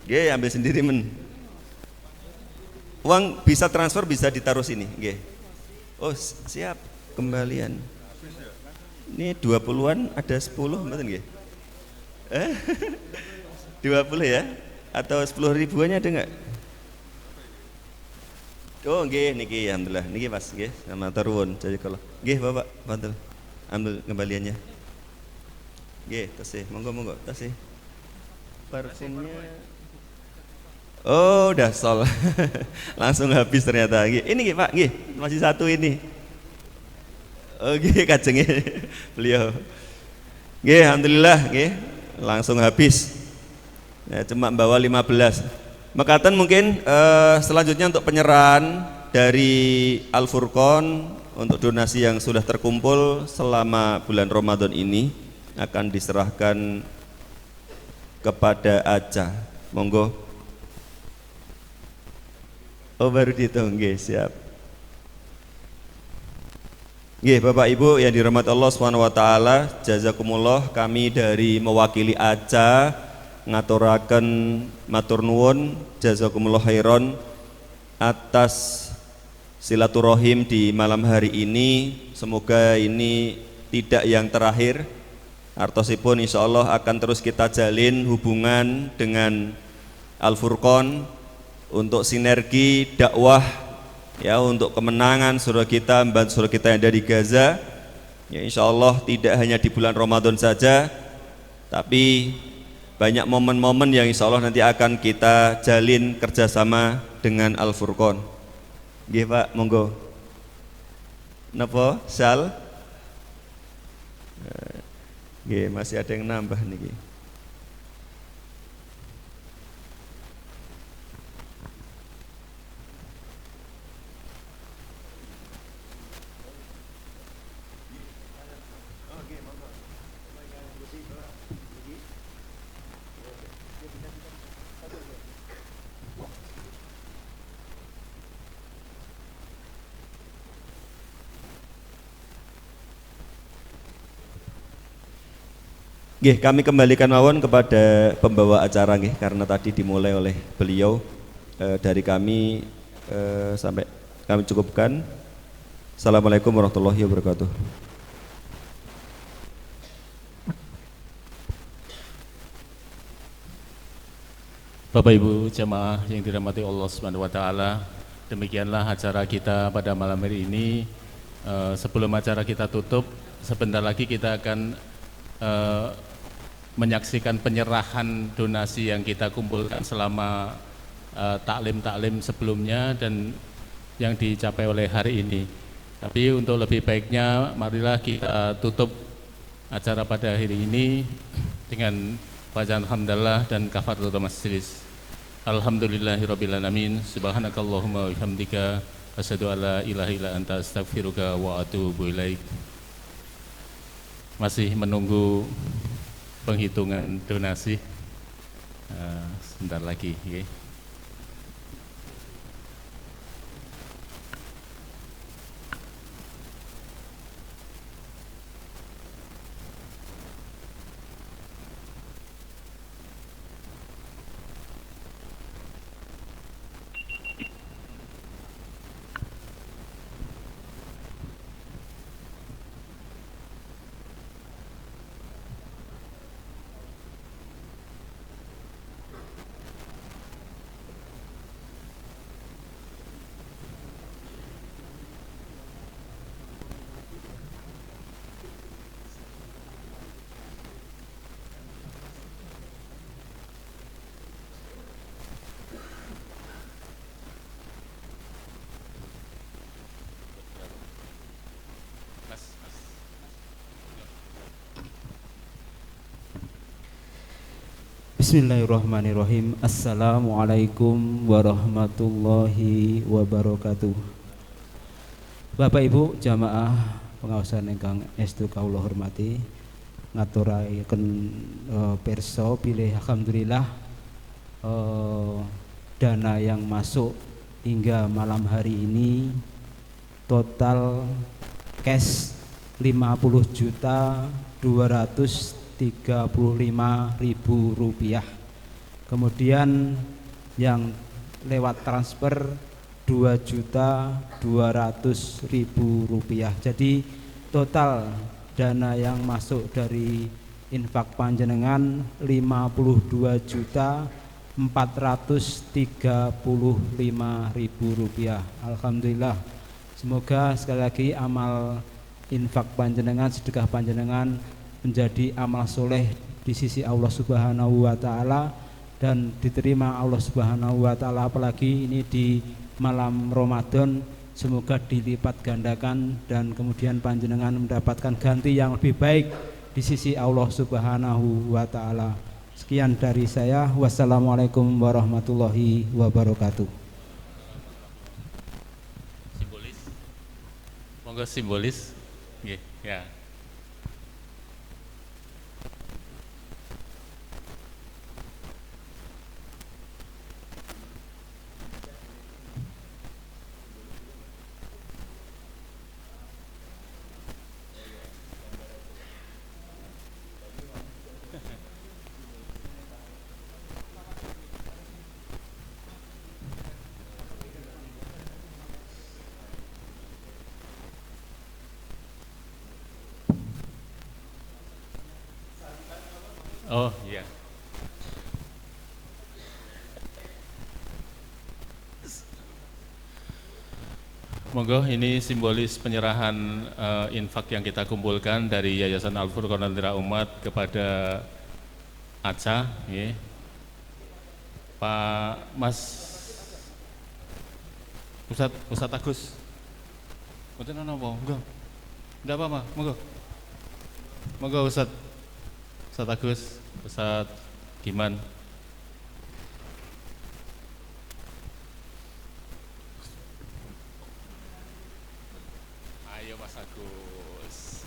Speaker 4: Nggih, ambil sendiri men. Uang bisa transfer, bisa ditaruh sini, nggih. Oh, siap, kembalian. Ini 20-an ada 10, mboten nggih? 20 ya? Atau 10 ribuannya ada enggak? Oh, nggih niki alhamdulillah. Niki Mas, nggih, sama taruhun. Jadi kalau nggih Bapak, bantu ambil kembaliannya. Nggih, tasih, monggo tasih. Parfumnya oh, udah sol. Langsung habis ternyata. Ini nggih Pak, nggih, masih satu ini. Oh, nggih kajenge beliau. Nggih, alhamdulillah nggih, langsung habis. Ya, cuma bawa 15. Mekaten mungkin selanjutnya untuk penyerahan dari Al Furqon untuk donasi yang sudah terkumpul selama bulan Ramadan ini akan diserahkan kepada Aca. Monggo. Oh, baru dihitung, nggih, siap. Nggih, Bapak Ibu yang dirahmati Allah Subhanahu wa taala, jazakumullah, kami dari mewakili Aca ngaturaken matur nuwun jazakumullah khairon atas silaturahim di malam hari ini. Semoga ini tidak yang terakhir. Artosipun insyaallah akan terus kita jalin hubungan dengan Al Furqon untuk sinergi dakwah ya, untuk kemenangan saudara kita, membantu saudara kita yang ada di Gaza ya, insyaallah tidak hanya di bulan Ramadan saja, tapi banyak momen-momen yang insyaallah nanti akan kita jalin kerjasama dengan Al Furqon. Nggih Pak, monggo. Napa? Sal? Nggih, masih ada yang nambah niki. Nggih, kami kembalikan mawon kepada pembawa acara nggih, karena tadi dimulai oleh beliau. Dari kami sampai kami cukupkan. Assalamualaikum warahmatullahi wabarakatuh.
Speaker 1: Bapak Ibu jamaah yang dirahmati Allah Subhanahu wa taala, demikianlah acara kita pada malam hari ini. Sebelum acara kita tutup, sebentar lagi kita akan menyaksikan penyerahan donasi yang kita kumpulkan selama taklim-taklim sebelumnya dan yang dicapai oleh hari ini. Tapi untuk lebih baiknya, marilah kita tutup acara pada hari ini dengan bacaan hamdalah dan kafaratul majelis. Alhamdulillahirabbil alamin. Subhanakallahumma wa bihamdika asyhadu an la ilaha illa anta astaghfiruka wa atubu ilaik. Masih menunggu penghitungan donasi sebentar lagi, okay.
Speaker 10: Bismillahirrahmanirrahim. Assalamualaikum warahmatullahi wabarakatuh. Bapak Ibu jamaah pengawasan ingkang estu kawula hormati, ngaturaken pirsa pilih alhamdulillah dana yang masuk hingga malam hari ini total cash 50.235.000 rupiah. Kemudian yang lewat transfer 2.200.000 rupiah. Jadi total dana yang masuk dari infak panjenengan 52.435.000 rupiah. Alhamdulillah. Semoga sekali lagi amal infak panjenengan, sedekah panjenengan menjadi amal soleh di sisi Allah Subhanahu wa Ta'ala dan diterima Allah Subhanahu wa Ta'ala, apalagi ini di malam Ramadan. Semoga dilipat gandakan dan kemudian panjenengan mendapatkan ganti yang lebih baik di sisi Allah Subhanahu wa Ta'ala. Sekian dari saya. Wassalamualaikum warahmatullahi wabarakatuh.
Speaker 1: Monggo simbolis. Nggih, ya. Oh iya. Monggo, ini simbolis penyerahan infak yang kita kumpulkan dari Yayasan Al-Furqan Al-Dira Umat kepada ACA, ya. Pak Mas Ustadz Agus. Mboten ana apa? Monggo. Ndak apa-apa, monggo. Monggo Ustadz Agus, Ustadz Giman. Ayo Mas Agus.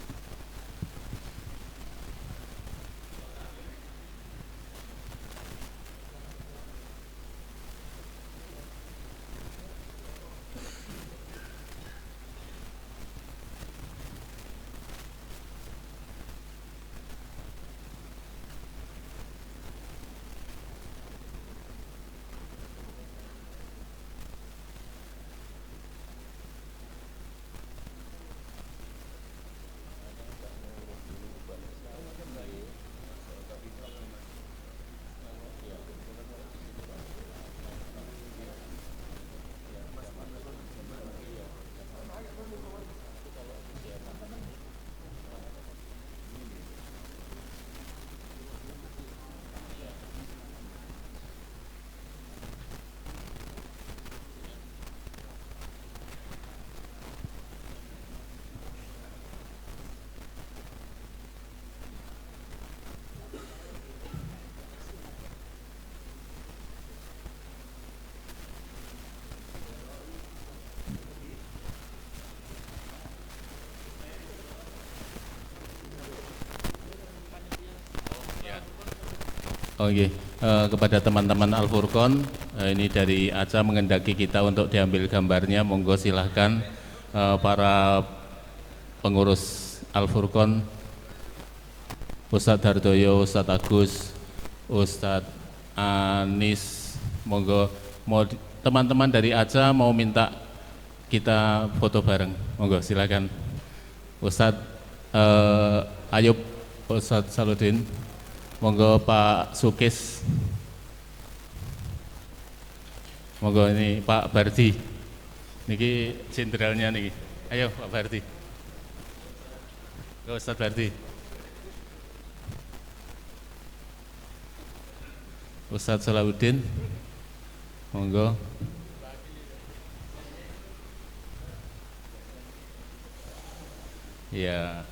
Speaker 1: Oke, kepada teman-teman Al-Furqan, ini dari ACA mengendaki kita untuk diambil gambarnya. Monggo silahkan para pengurus Al-Furqan, Ustadz Hardoyo, Ustadz Agus, Ustadz Anis, monggo. Mau teman-teman dari ACA mau minta kita foto bareng, monggo silahkan. Ustadz Ayub, Ustadz Saludin. Monggo Pak Sukis. Monggo ini Pak Bardi. Niki jenderalnya niki. Ayo Pak Bardi. Ke Ustadz Bardi. Ustadz Salahuddin. Monggo. Ya.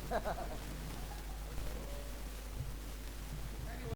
Speaker 11: Ha ha ha.